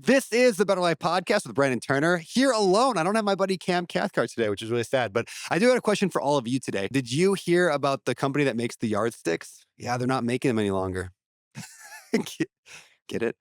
This is the Better Life Podcast with Brandon Turner. Here alone. I don't have my buddy Cam Cathcart today, which is really sad. But I do have a question for all of you today. Did you hear about the company that makes the yardsticks? Yeah, they're not making them any longer. Get it?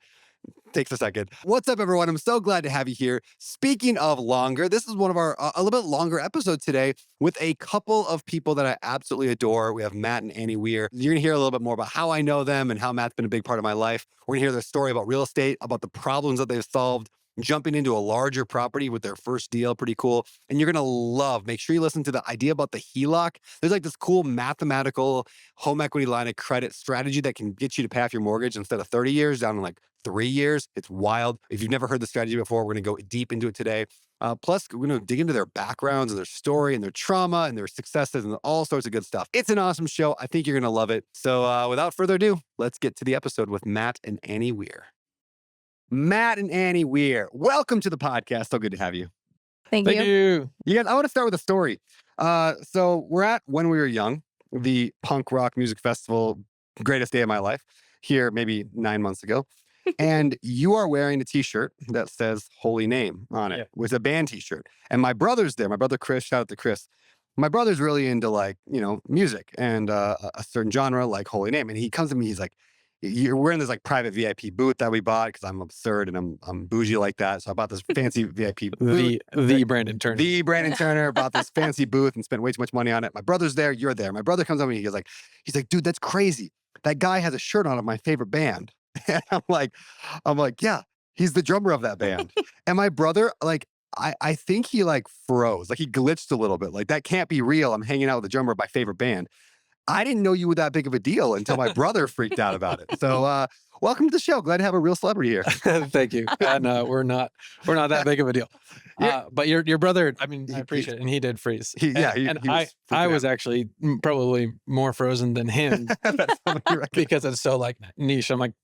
Takes a second. What's up, everyone? I'm so glad to have you here. Speaking of longer, this is one of our a little bit longer episode today with a couple of people that I absolutely adore. We have Matt and Anni Weir. You're going to hear a little bit more about how I know them and how Matt's been a big part of my life. We're going to hear their story about real estate, about the problems that they've solved, jumping into a larger property with their first deal. Pretty cool. And you're going to love, make sure you listen to the idea about the HELOC. There's like this cool mathematical home equity line of credit strategy that can get you to pay off your mortgage instead of 30 years down to like 3 years. It's wild. If you've never heard the strategy before, we're going to go deep into it today. Plus, we're going to dig into their backgrounds and their story and their trauma and their successes and all sorts of good stuff. It's an awesome show. I think you're going to love it. So without further ado, let's get to the episode with Matt and Anni Weir. Matt and Anni Weir, welcome to the podcast. So good to have you. Thank you. You guys, I want to start with a story. So we're at When We Were Young, the punk rock music festival, greatest day of my life, here maybe 9 months ago. And you are wearing a t-shirt that says Holy Name on it. Yeah. It was a band t-shirt. And my brother's there. My brother Chris, shout out to Chris. My brother's really into music and a certain genre like Holy Name. And he comes to me, he's like, we're in this like private VIP booth that we bought because I'm absurd and I'm bougie like that. So I bought this fancy VIP booth. The Brandon Turner. The Brandon Turner bought this fancy booth and spent way too much money on it. My brother's there, you're there. My brother comes up to me, he's like, dude, that's crazy. That guy has a shirt on of my favorite band. And I'm like, yeah, he's the drummer of that band. And my brother, I think he froze, he glitched a little bit. Like, that can't be real. I'm hanging out with the drummer of my favorite band. I didn't know you were that big of a deal until my brother freaked out about it. So welcome to the show. Glad to have a real celebrity here. Thank you. And we're not that big of a deal. But your brother, I mean, I appreciate it. And he did freeze. I was actually probably more frozen than him because it's so niche. I'm like,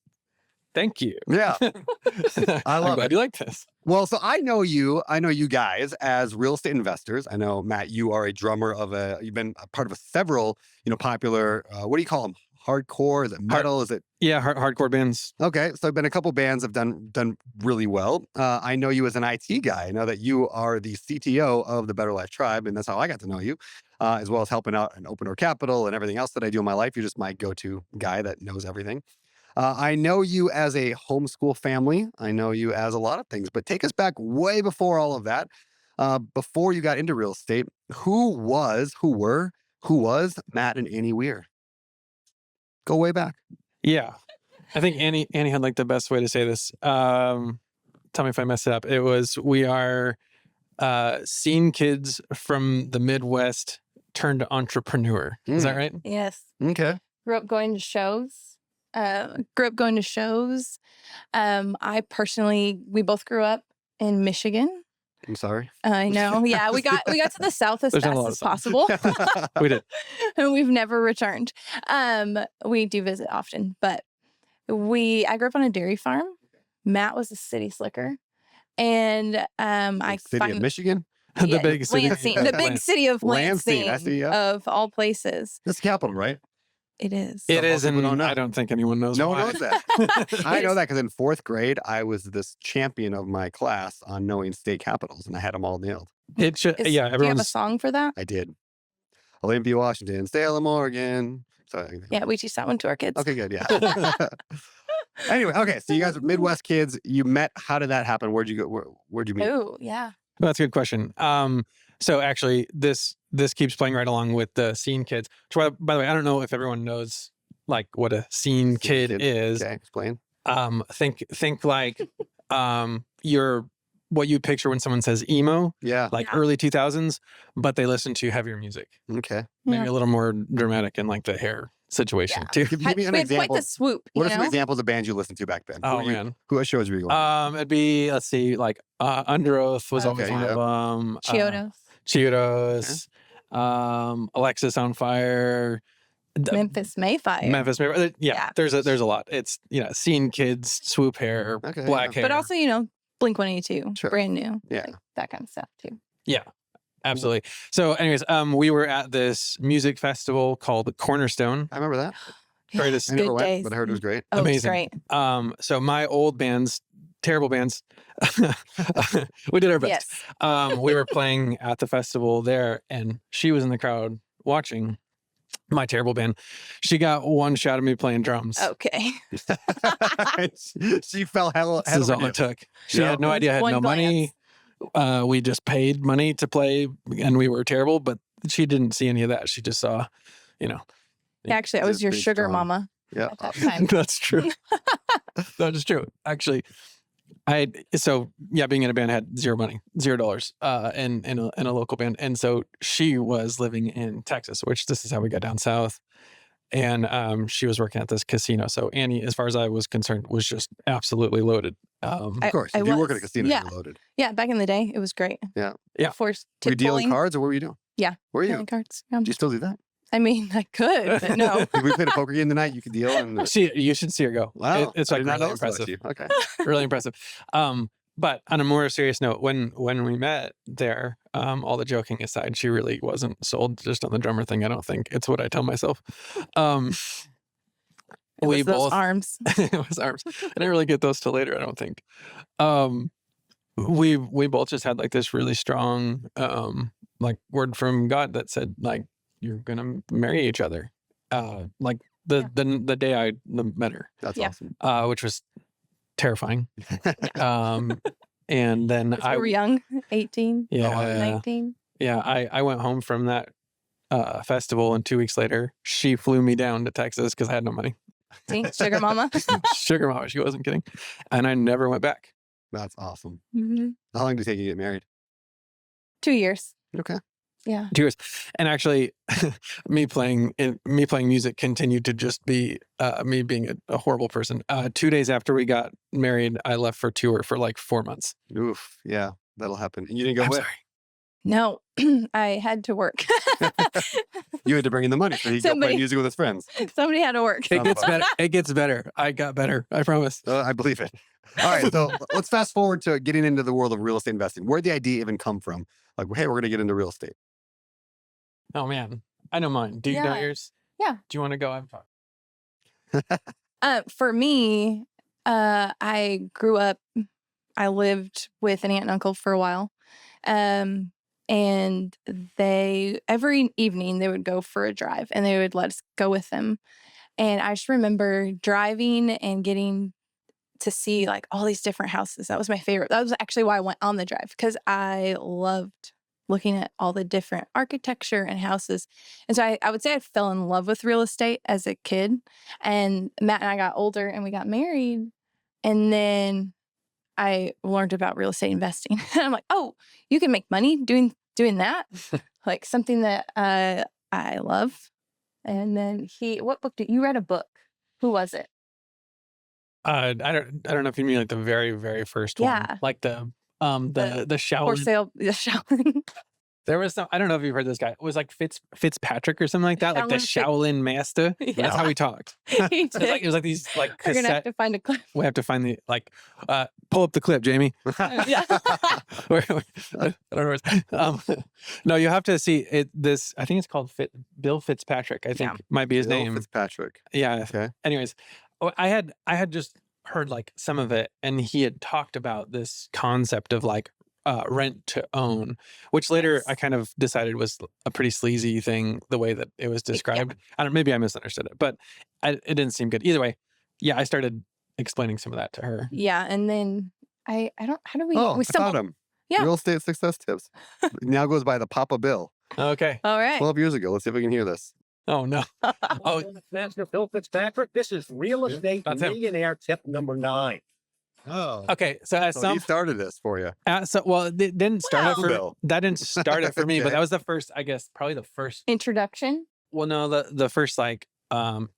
thank you. Yeah. I love I'm glad it. You like this. Well, so I know you guys as real estate investors. I know, Matt, you are a drummer you've been a part of several, popular, what do you call them? Hardcore? Is it metal? Is it? Yeah, hardcore bands. Okay. So I've been a couple bands have done really well. I know you as an IT guy. I know that you are the CTO of the Better Life Tribe, and that's how I got to know you, as well as helping out in Open Door Capital and everything else that I do in my life. You're just my go-to guy that knows everything. I know you as a homeschool family. I know you as a lot of things, but take us back way before all of that. Before you got into real estate, who was Matt and Anni Weir? Go way back. Yeah. I think Annie had the best way to say this. Tell me if I mess it up. It was, we are scene kids from the Midwest turned entrepreneur. Is that right? Yes. Okay. Grew up going to shows. I personally, we both grew up in Michigan. I'm sorry. I know. Yeah, we got to the South as fast as possible. We did. And we've never returned. We do visit often, but I grew up on a dairy farm. Matt was a city slicker. And City of Michigan? The big city. Lansing, the big city of Lansing, I see, yeah. of all places. That's the capital, right? It is. It is, and I don't think anyone knows. No one knows that. I know that because in 4th grade, I was this champion of my class on knowing state capitals, and I had them all nailed. It should, yeah. Do you have a song for that? I did. Olympia, Washington, Salem, Oregon. So, yeah, we teach that one to our kids. Okay, good. Yeah. Anyway, okay. So you guys are Midwest kids. You met. How did that happen? Where'd you go? Where'd you meet? Oh, yeah. Well, that's a good question. So actually, this keeps playing right along with the scene kids. By the way, I don't know if everyone knows what a scene kid is. Okay, explain. Think you're what you picture when someone says emo. Yeah. Early 2000s, but they listen to heavier music. Okay. Maybe a little more dramatic in the hair situation too. Give me an example. Quite the swoop. What are some examples of bands you listened to back then? Man. What shows were you going? It'd be, let's see, Under Oath was always one of them. Chiodos. Alexis on Fire. Memphis Mayfire. Yeah. There's a lot. It's, scene kids, swoop hair, black hair. But also, Blink-182, sure. Brand New. Yeah. That kind of stuff too. Yeah. Absolutely. So anyways, we were at this music festival called Cornerstone. I remember that. Greatest. I never Good went, days. but I heard it was great. Oh, Amazing. It was great. So my old bands terrible bands. We did our best. Yes. We were playing at the festival there, and she was in the crowd watching my terrible band. She got one shot of me playing drums. Okay. She fell hell. This is all it took. She had no idea I had One no money. We just paid money to play, and we were terrible, but she didn't see any of that. She just saw, Actually, I was your sugar mama. Yeah. At that time. That's true. That is true. Actually, being in a band, I had zero money, $0, in a local band. And so she was living in Texas, which this is how we got down south. And she was working at this casino. So Annie, as far as I was concerned, was just absolutely loaded. Of course. If you work at a casino, you're loaded. Yeah, back in the day, it was great. Yeah. Before were you dealing cards or what were you doing? Yeah. Were you? Dealing cards. Do you still do that? I mean, I could, but no. If we played a poker game tonight, you could deal. And you should see her go. Wow. It's like really impressive. Okay. Really impressive. But on a more serious note, when we met there, all the joking aside, she really wasn't sold just on the drummer thing. I don't think it's what I tell myself. It was those arms. It was arms. I didn't really get those till later, I don't think. We both just had like this really strong like word from God that said like you're gonna marry each other. Like the day I met her. That's awesome. Which was terrifying. And then I were young, 18, 19. Yeah, I went home from that festival, and 2 weeks later, she flew me down to Texas because I had no money. See, sugar mama. Sugar mama, she wasn't kidding. And I never went back. That's awesome. Mm-hmm. How long did it take you to get married? 2 years. Okay. Yeah. 2 years. And actually, me playing music continued to just be me being a horrible person. 2 days after we got married, I left for tour for like 4 months. Oof. Yeah, that'll happen. And you didn't go with? Sorry. No, I had to work. You had to bring in the money so he could go play music with his friends. Somebody had to work. It gets better. It gets better. I got better. I promise. I believe it. All right. So let's fast forward to getting into the world of real estate investing. Where'd the idea even come from? Like, hey, we're going to get into real estate. Oh, man. I know mine. Do you know yours? Yeah. Do you want to go? I'm talking. For me, I grew up, I lived with an aunt and uncle for a while. And every evening they would go for a drive and they would let us go with them. And I just remember driving and getting to see like all these different houses. That was my favorite. That was actually why I went on the drive, because I loved looking at all the different architecture and houses. And so I would say I fell in love with real estate as a kid. And Matt and I got older and we got married. And then I learned about real estate investing. And I'm like, oh, you can make money doing that. Like something that I love. And then what book did you read? A book? Who was it? I don't know if you mean like the very, very first one. Like the Shaolin. For sale, the Shaolin. There was some, I don't know if you've heard this guy. It was like Fitzpatrick or something like that. Like the Shaolin master. Yeah. That's how he talked. He did. It was like these like We're going to have to find a clip. We have to find the pull up the clip, Jamie. Yeah. I don't know. No, you have to see it. I think it's called Bill Fitzpatrick. I think might be his name. Fitzpatrick. Yeah. Okay. Anyways, I had just heard like some of it, and he had talked about this concept of like rent to own, which later I kind of decided was a pretty sleazy thing, the way that it was described. Yeah. Maybe I misunderstood it, but it didn't seem good. Either way, yeah, I started explaining some of that to her. Yeah, and then I don't, how do we? Oh, I found him. Yeah. Real estate success tips. Now goes by the Papa Bill. Okay. All right. 12 years ago. Let's see if we can hear this. Oh, no. Master Bill Fitzpatrick. This is real estate millionaire tip number 9. Oh, okay. So he started this for you. It didn't start it for that didn't start it for me, but that was the first, I guess, probably the first introduction. Well, no, the first like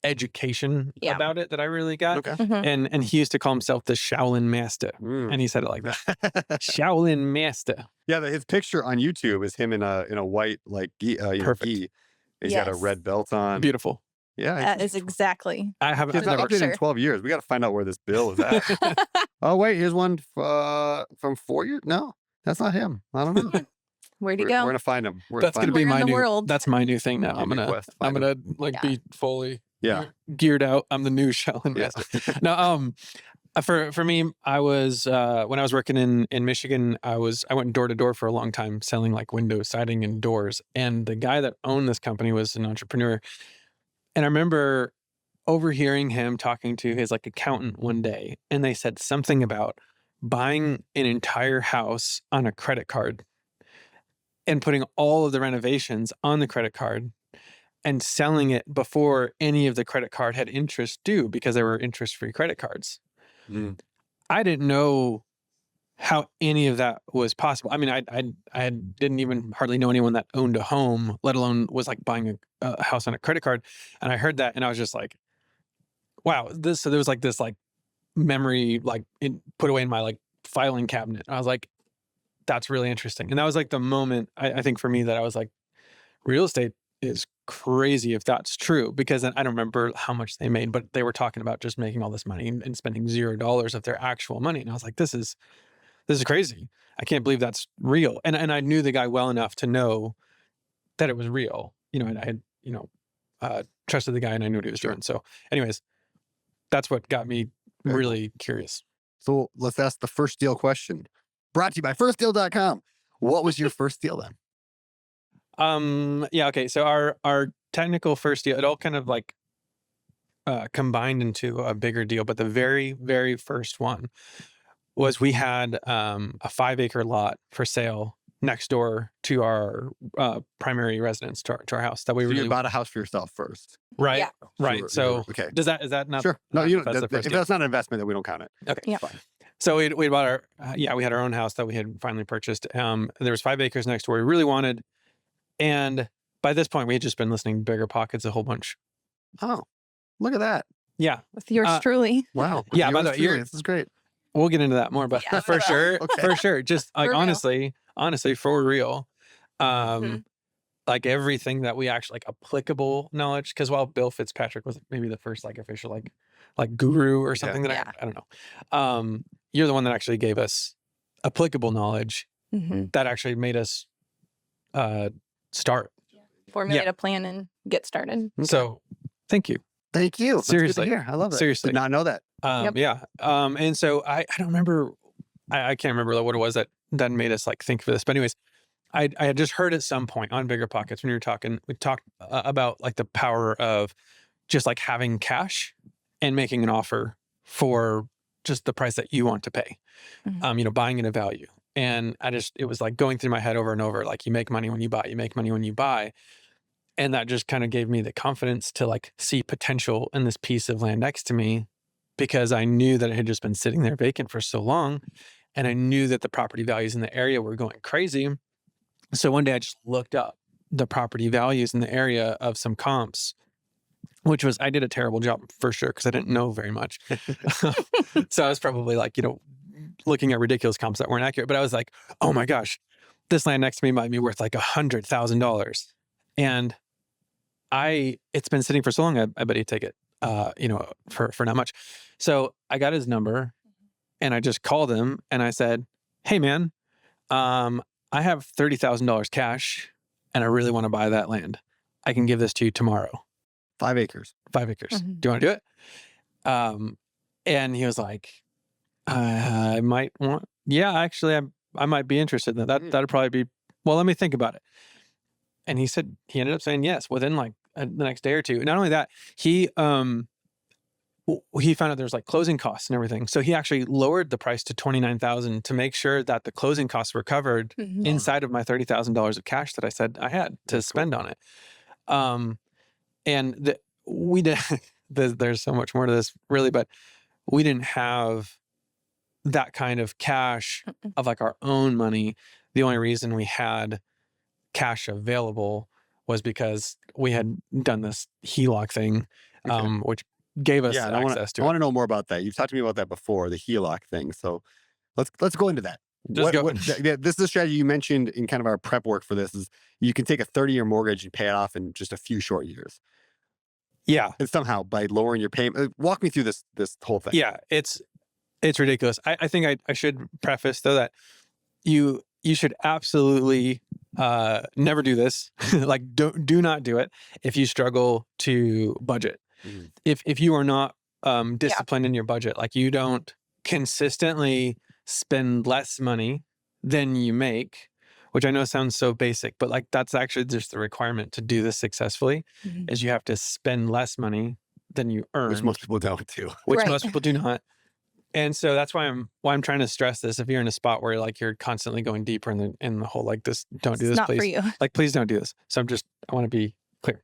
education about it that I really got. Okay. Mm-hmm. And he used to call himself the Shaolin Master, and he said it like that. Shaolin Master. Yeah, his picture on YouTube is him in a white like gi. Perfect. Gi. He's got a red belt on. Beautiful. Yeah, that is exactly. I haven't. It's not updated in 12 years. We got to find out where this bill is at. Oh wait, here's one from 4 years. No, that's not him. I don't know. Where'd he go? We're gonna find him. That's gonna be my new. That's my new thing now. I'm gonna like be fully geared out. I'm the new Shaolin Master. No, For me, I was when I was working in Michigan, I went door to door for a long time selling like window siding and doors. And the guy that owned this company was an entrepreneur. And I remember overhearing him talking to his like accountant one day, and they said something about buying an entire house on a credit card and putting all of the renovations on the credit card and selling it before any of the credit card had interest due because there were interest-free credit cards. Mm. I didn't know how any of that was possible. I mean, I didn't even hardly know anyone that owned a home, let alone was like buying a house on a credit card. And I heard that and I was just like, wow, so there was like this like memory, like put away in my like filing cabinet. I was like, that's really interesting. And that was like the moment I think for me that I was like, real estate is crazy if that's true, because then I don't remember how much they made, but they were talking about just making all this money and spending $0 of their actual money. And I was like, this is crazy. I can't believe that's real. And I knew the guy well enough to know that it was real, and I had, trusted the guy and I knew what he was doing. So anyways, that's what got me really curious. So let's ask the first deal question. Brought to you by firstdeal.com. What was your first deal then? Yeah. Okay. So our technical first deal, it all kind of like combined into a bigger deal. But the very, very first one was we had a 5-acre lot for sale next door to our primary residence, to our house that we So really you bought a house for yourself first. right. Yeah. Right. Sure, So okay. is that not Sure. No, you don't. that's the first If deal. that's not an investment, then we don't count it. Okay. Yeah. Fine. So we bought our we had our own house that we had finally purchased. There was 5 acres next door we really wanted, and by this point we had just been listening to Bigger Pockets a whole bunch. Oh, look at that. Yeah. With yours truly. Wow. Yeah, by Yours the way, truly. This is great. We'll get into that more, but Yeah. for sure, Okay. for sure, just like For real. honestly, for real, Mhm. like everything that we actually like applicable knowledge. Because while Bill Fitzpatrick was maybe the first like official like guru or something that Yeah. I don't know, you're the one that actually gave us applicable knowledge Mhm. that actually made us start. Formulate a plan and get started. So thank you. Thank you. That's good to Seriously. hear. I love it. Seriously. Did not know that. Yep. Yeah. And so I don't remember, I can't remember what it was that made us like think for this. But anyways, I had just heard at some point on Bigger Pockets when we talked about like the power of just like having cash and making an offer for just the price that you want to pay, buying at a value. And it was like going through my head over and over, like you make money when you buy, you make money when you buy. And that just kind of gave me the confidence to like see potential in this piece of land next to me, because I knew that it had just been sitting there vacant for so long. And I knew that the property values in the area were going crazy. So one day I just looked up the property values in the area of some comps, which was, I did a terrible job for sure, because I didn't know very much. So I was probably like, looking at ridiculous comps that weren't accurate, but I was like, oh my gosh, this land next to me might be worth like $100,000. And it's been sitting for so long, I bet he'd take it, for not much. So I got his number and I just called him and I said, hey man, I have $30,000 cash and I really want to buy that land. I can give this to you tomorrow. 5 acres. 5 acres. Mhm. Do you want to do it? And he was like, I might want, yeah, actually I might be interested in that. That'd probably be, well, let me think about it. And he ended up saying yes within like the next day or two. Not only that, he found out there's like closing costs and everything. So he actually lowered the price to $29,000 to make sure that the closing costs were covered Mhm. inside of my $30,000 of cash that I said I had to spend on it. And we did, there's so much more to this really, but we didn't have that kind of cash of like our own money. The only reason we had cash available was because we had done this HELOC thing, which gave us access to it. I want to know more about that. You've talked to me about that before, the HELOC thing. So let's go into that. This is a strategy you mentioned in kind of our prep work for this, is you can take a 30-year mortgage and pay it off in just a few short years. Yeah. And somehow by lowering your payment, walk me through this whole thing. Yeah. It's ridiculous. I think I should preface though that you should absolutely never do this. Like do not do it if you struggle to budget. Mm-hmm. If you are not disciplined in your budget, like you don't consistently spend less money than you make, which I know sounds so basic, but like that's actually just the requirement to do this successfully, is you have to spend less money than you earn. Which most people don't do. Which most people do not. And so that's why I'm trying to stress this. If you're in a spot where like you're constantly going deeper in the whole like this, don't do this, not please. For you. Like, please don't do this. So I want to be clear.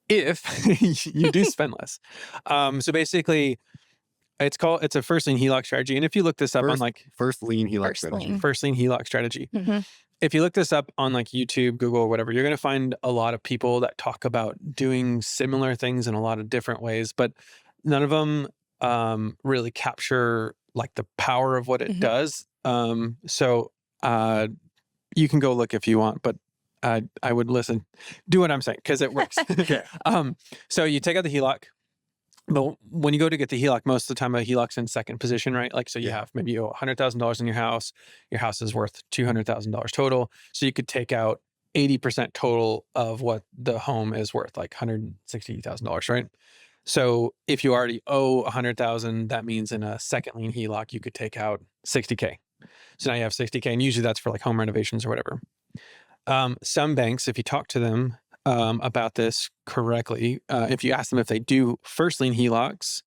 If you do spend less. So basically it's a first lien HELOC strategy. And if you look this up on like first lien HELOC strategy. If you look this up on like YouTube, Google, or whatever, you're going to find a lot of people that talk about doing similar things in a lot of different ways, but none of them really capture like the power of what it does. So you can go look if you want, but I would listen, do what I'm saying, because it works. Okay. So you take out the HELOC, but when you go to get the HELOC, most of the time a HELOC's in second position, right? Like, so you have maybe you owe $100,000 in your house is worth $200,000 total. So you could take out 80% total of what the home is worth, like $160,000, right? So if you already owe $100,000, that means in a second lien HELOC, you could take out $60K. So now you have $60K, and usually that's for like home renovations or whatever. Some banks, if you talk to them about this correctly, if you ask them if they do first lien HELOCs,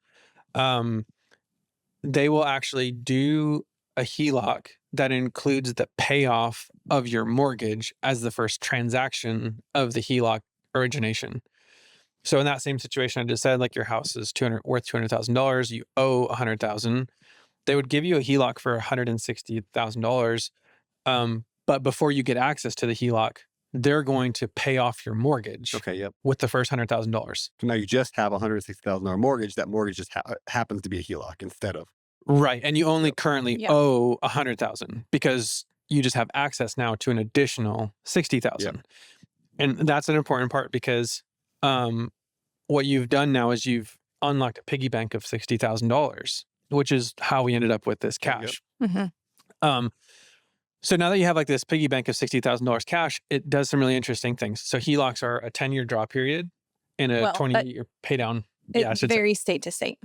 they will actually do a HELOC that includes the payoff of your mortgage as the first transaction of the HELOC origination. So in that same situation I just said, like your house is worth $200,000, you owe $100,000, they would give you a HELOC for $160,000. But before you get access to the HELOC, they're going to pay off your mortgage. With the first $100,000. So now you just have a $160,000 mortgage. That mortgage just happens to be a HELOC instead of. Right. And you only currently owe $100,000 because you just have access now to an additional $60,000. And that's an important part because what you've done now is you've unlocked a piggy bank of $60,000, which is how we ended up with this cash. So now that you have like this piggy bank of $60,000 cash, it does some really interesting things. So HELOCs are a 10-year draw period and a 20-year pay down. It varies state to state.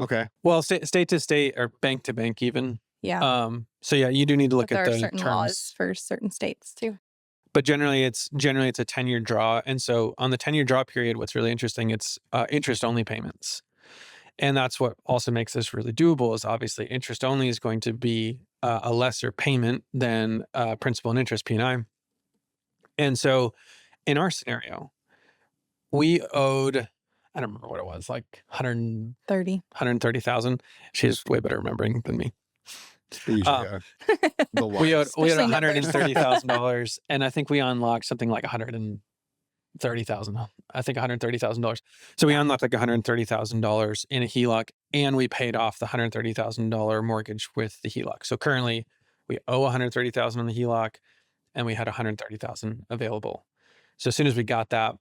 Okay. Well, state to state or bank to bank even. So yeah, you do need to look at the certain terms. laws for certain states too. But generally it's a 10-year draw. And so on the 10-year draw period, what's really interesting, it's interest only payments. And that's what also makes this really doable is obviously interest only is going to be a lesser payment than principal and interest P&I. And so in our scenario, we owed, I don't remember what it was, like 130,000. She's way better remembering than me. We owed $130,000, and I think we unlocked something like $130,000. I think $130,000. So we unlocked like $130,000 in a HELOC, and we paid off the $130,000 mortgage with the HELOC. So currently, we owe $130,000 on the HELOC, and we had $130,000 available. So as soon as we got that,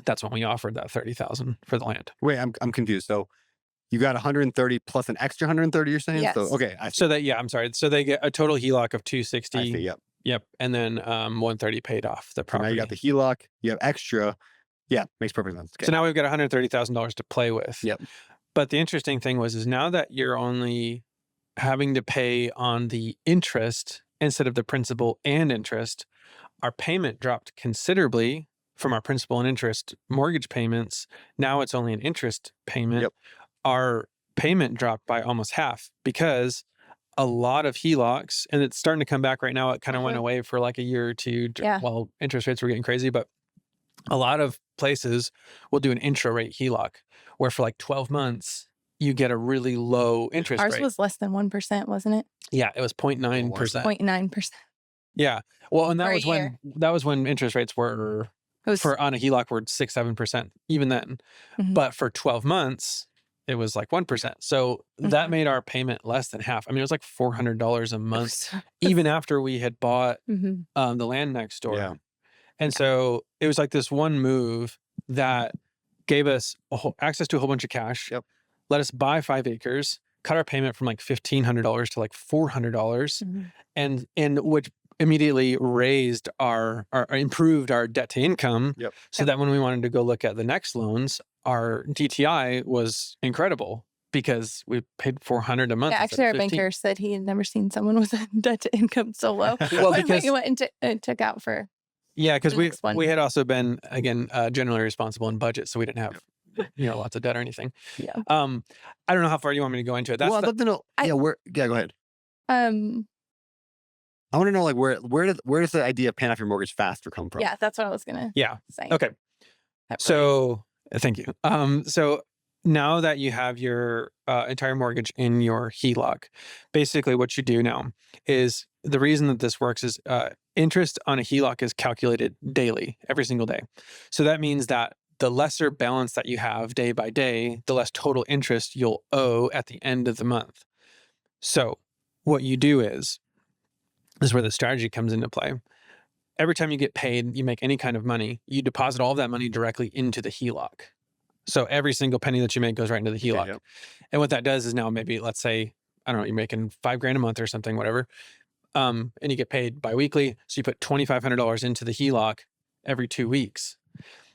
that's when we offered that $30,000 for the land. Wait, I'm confused. So you got 130 plus an extra 130. You're saying? Yes. So okay. So I'm sorry. So they get a total HELOC of 260. I see. Yep. And then 130 paid off the property. So now you got the HELOC, you have extra. Yeah, makes perfect sense. Okay. So now we've got $130,000 to play with. But the interesting thing is now that you're only having to pay on the interest instead of the principal and interest, our payment dropped considerably from our principal and interest mortgage payments. Now it's only an interest payment. Our payment dropped by almost half because a lot of HELOCs, and it's starting to come back right now. It kind of went away for like a year or two while interest rates were getting crazy. But a lot of places will do an intro rate HELOC where for like 12 months, you get a really low interest rate. Ours was less than 1%, wasn't it? Yeah, it was 0.9%. 0.9%. Yeah. Well, and that was when interest rates were on a HELOC were 6-7%, even then. But for 12 months, it was like 1%. So that made our payment less than half. I mean, it was like $400 a month, even after we had bought the land next door. And so it was like this one move that gave us access to a whole bunch of cash, let us buy 5 acres, cut our payment from like $1,500 to like $400, and which immediately raised improved our debt to income so that when we wanted to go look at the next loans, our DTI was incredible because we paid $400 a month. Yeah, actually, our banker said he had never seen someone with a debt to income so low. Well, because he went and took out for. Yeah, because we had also been, again, generally responsible in budget, so we didn't have lots of debt or anything. Yeah. I don't know how far you want me to go into it. I'd love to know. Go ahead. I want to know, like, where does the idea of paying off your mortgage faster come from? Yeah, that's what I was gonna. Say. Okay. So thank you. So now that you have your entire mortgage in your HELOC, basically what you do now is, the reason that this works is interest on a HELOC is calculated daily, every single day. So that means that the lesser balance that you have day by day, the less total interest you'll owe at the end of the month. So what you do is where the strategy comes into play. Every time you get paid, you make any kind of money, you deposit all of that money directly into the HELOC. So every single penny that you make goes right into the HELOC. Okay, yep. And what that does is, now maybe, let's say, I don't know, you're making $5,000 a month or something, whatever. And you get paid biweekly. So you put $2,500 into the HELOC every 2 weeks.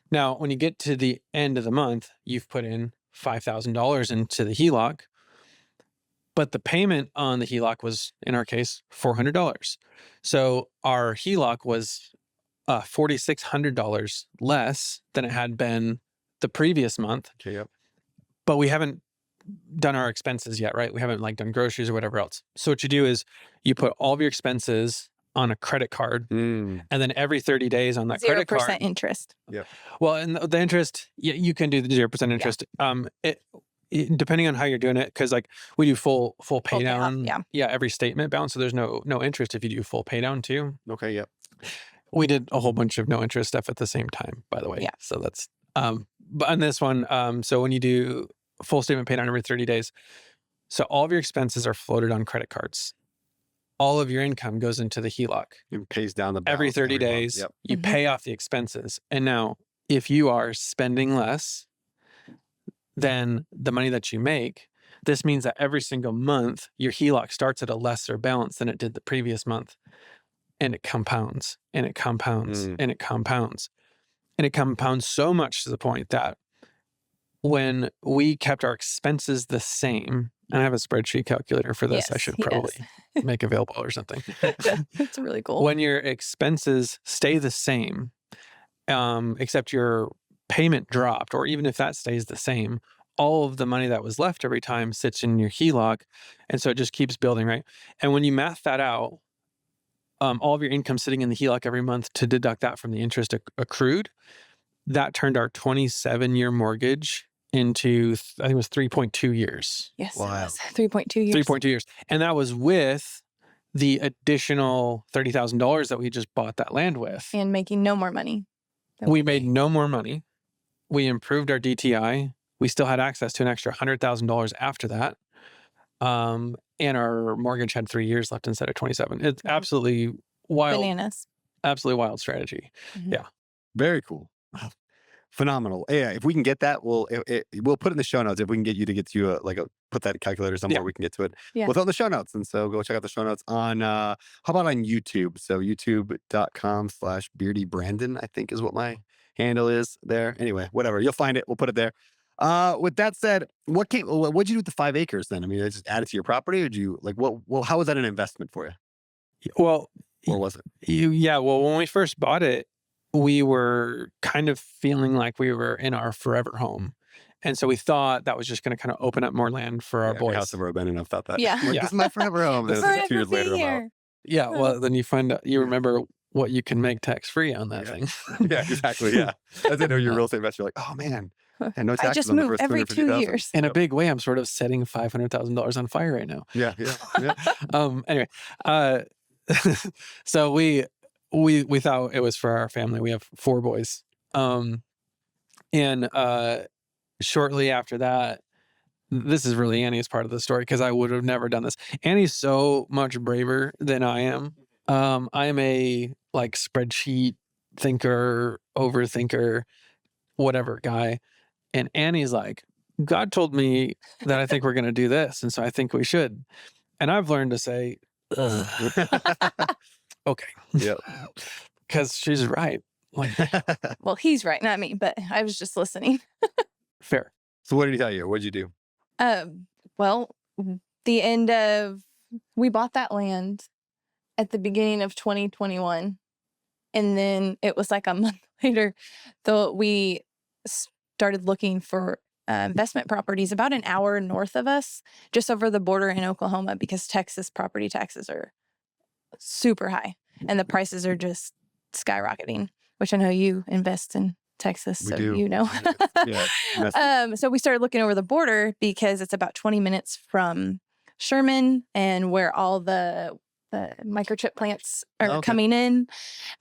Now, when you get to the end of the month, you've put in $5,000 into the HELOC, but the payment on the HELOC was, in our case, $400. So our HELOC was $4,600 less than it had been the previous month. Okay, yep. But we haven't done our expenses yet, right? We haven't done groceries or whatever else. So what you do is you put all of your expenses on a credit card, and then every 30 days on that credit card, 0% interest. Yeah. Well, and the interest, you can do the 0% interest. Yeah. Depending on how you're doing it, because we do full pay down. Every statement balance. So there's no interest if you do full pay down too. Okay. Yep. We did a whole bunch of no interest stuff at the same time, by the way. Yeah. So that's but on this one, so when you do full statement pay down every 30 days, so all of your expenses are floated on credit cards. All of your income goes into the HELOC. It pays down the balance every 30 days. Yep. You pay off the expenses. And now, if you are spending less than the money that you make, this means that every single month, your HELOC starts at a lesser balance than it did the previous month. And it compounds, and it compounds, and it compounds. And it compounds so much to the point that when we kept our expenses the same, and I have a spreadsheet calculator for this, I should probably make available or something. That's really cool. When your expenses stay the same, except your payment dropped, or even if that stays the same, all of the money that was left every time sits in your HELOC. And so it just keeps building, right? And when you math that out, all of your income sitting in the HELOC every month to deduct that from the interest accrued, that turned our 27-year mortgage into, I think it was 3.2 years. Yes, wow. It was 3.2 years. 3.2 years. And that was with the additional $30,000 that we just bought that land with. And making no more money. We made no more money. We improved our DTI. We still had access to an extra $100,000 after that. And our mortgage had 3 years left instead of 27. It's absolutely wild. Bananas. Absolutely wild strategy. Mm-hmm. Yeah. Very cool. Phenomenal. Yeah. If we can get that, we'll put it in the show notes. If we can get you put that calculator somewhere, we can get to it. Yeah. We'll throw in the show notes. And so go check out the show notes on, how about on YouTube? So youtube.com/BeardyBrandon, I think is what my handle is there. Anyway, whatever. You'll find it. We'll put it there. With that said, what'd you do with the 5 acres then? I mean, just add it to your property, or did you how was that an investment for you? Well, or was it? Well, when we first bought it, we were kind of feeling like we were in our forever home. And so we thought that was just going to kind of open up more land for our boys. House of Urban, and I've thought that. Yeah. This is my forever home. This is 2 years later. I'm out. Yeah. Well, then you find out, you remember what you can make tax-free on that thing. Yeah, exactly. Yeah. As I know you're a real estate investor, you're like, oh man. And no taxes I just on the moved first every 2 years. In a big way, I'm sort of setting $500,000 on fire right now. Yeah. Anyway, so we thought it was for our family. We have 4 boys. And shortly after that, this is really Annie's part of the story, because I would have never done this. Annie's so much braver than I am. I am a spreadsheet thinker, overthinker, whatever guy. And Annie's like, God told me that I think we're going to do this. And so I think we should. And I've learned to say, ugh. Okay. Yeah. Because she's right. Well, he's right, not me, but I was just listening. Fair. So what did he tell you? What did you do? Well, we bought that land at the beginning of 2021. And then it was like a month later, though we started looking for investment properties about an hour north of us, just over the border in Oklahoma, because Texas property taxes are super high and the prices are just skyrocketing, which I know you invest in Texas, so you know. So we started looking over the border because it's about 20 minutes from Sherman and where all the microchip plants are coming in.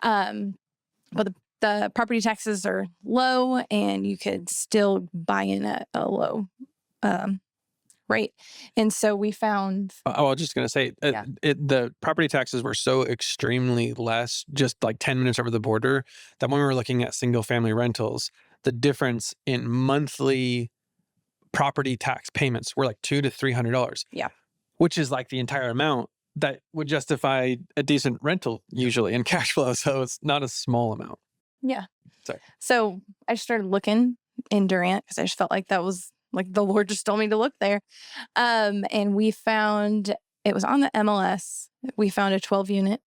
But the property taxes are low and you could still buy in at a low rate. And so we found... I was just going to say, the property taxes were so extremely less, just like 10 minutes over the border, that when we were looking at single family rentals, the difference in monthly property tax payments were like $200 to $300. Yeah. Which is like the entire amount that would justify a decent rental usually in cash flow. So it's not a small amount. Yeah. Sorry. So I just started looking in Durant because I just felt like that was like the Lord just told me to look there. And we found, it was on the MLS. We found a 12-unit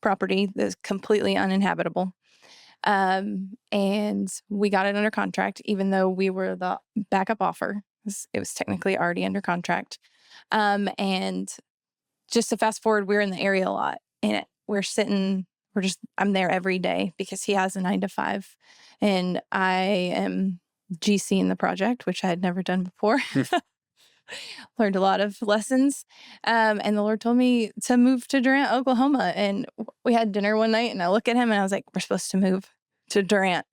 property that's completely uninhabitable. And we got it under contract, even though we were the backup offer. It was technically already under contract. And just to fast forward, we're in the area a lot, and I'm there every day because he has a 9-to-5 and I am GC in the project, which I had never done before. Learned a lot of lessons. And the Lord told me to move to Durant, Oklahoma. And we had dinner one night and I look at him and I was like, we're supposed to move to Durant,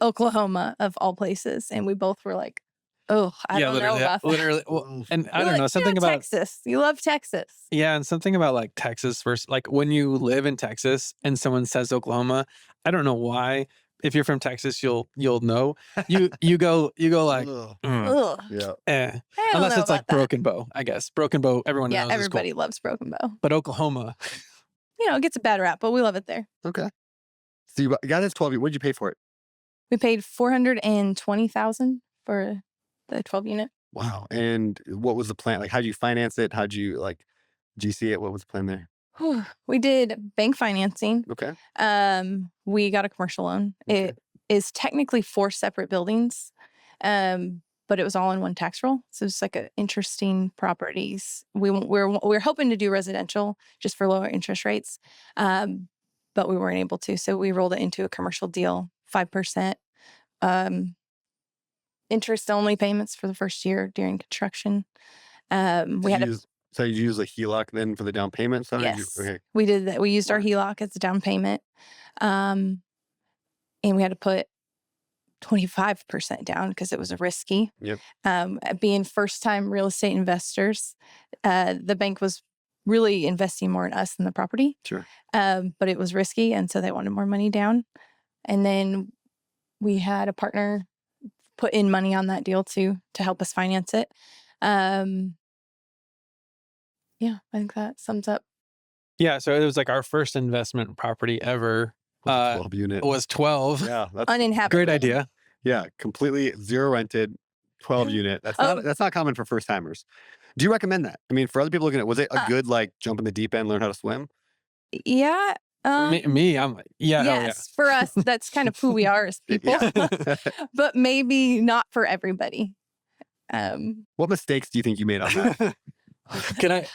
Oklahoma, of all places. And we both were like, oh, I don't know about that. Literally. Well, and I don't know, something about Texas. You love Texas. Yeah. And something about like Texas versus like when you live in Texas and someone says Oklahoma, I don't know why. If you're from Texas, you'll know. You go like, unless it's like Broken Bow, I guess. Broken Bow, everyone knows. Yeah, everybody loves Broken Bow. But Oklahoma, it gets a bad rap, but we love it there. Okay. So you got this 12. What did you pay for it? We paid $420,000 for the 12-unit. Wow. And what was the plan? Like, how'd you finance it? How'd you GC it? What was the plan there? We did bank financing. Okay. We got a commercial loan. Okay. It is technically 4 separate buildings, but it was all in one tax roll. So it's like interesting properties. We're hoping to do residential just for lower interest rates, but we weren't able to. So we rolled it into a commercial deal, 5%. Interest-only payments for the first year during construction. So you use a HELOC then for the down payment? Yes, we did that. We used our HELOC as a down payment, and we had to put 25% down because it was risky. Yep. Being first-time real estate investors, the bank was really investing more in us than the property. Sure. But it was risky, and so they wanted more money down. And then we had a partner put in money on that deal too to help us finance it. Yeah, I think that sums up. Yeah, so it was like our first investment property ever. 12 unit. It was 12. Yeah, that's uninhabitable. Great idea. Yeah, completely zero rented, 12 unit. That's not common for first timers. Do you recommend that? I mean, for other people looking at it, was it a good jump in the deep end, learn how to swim? Yeah. I'm yes, for us, that's kind of who we are as people, but maybe not for everybody. What mistakes do you think you made on that? Can I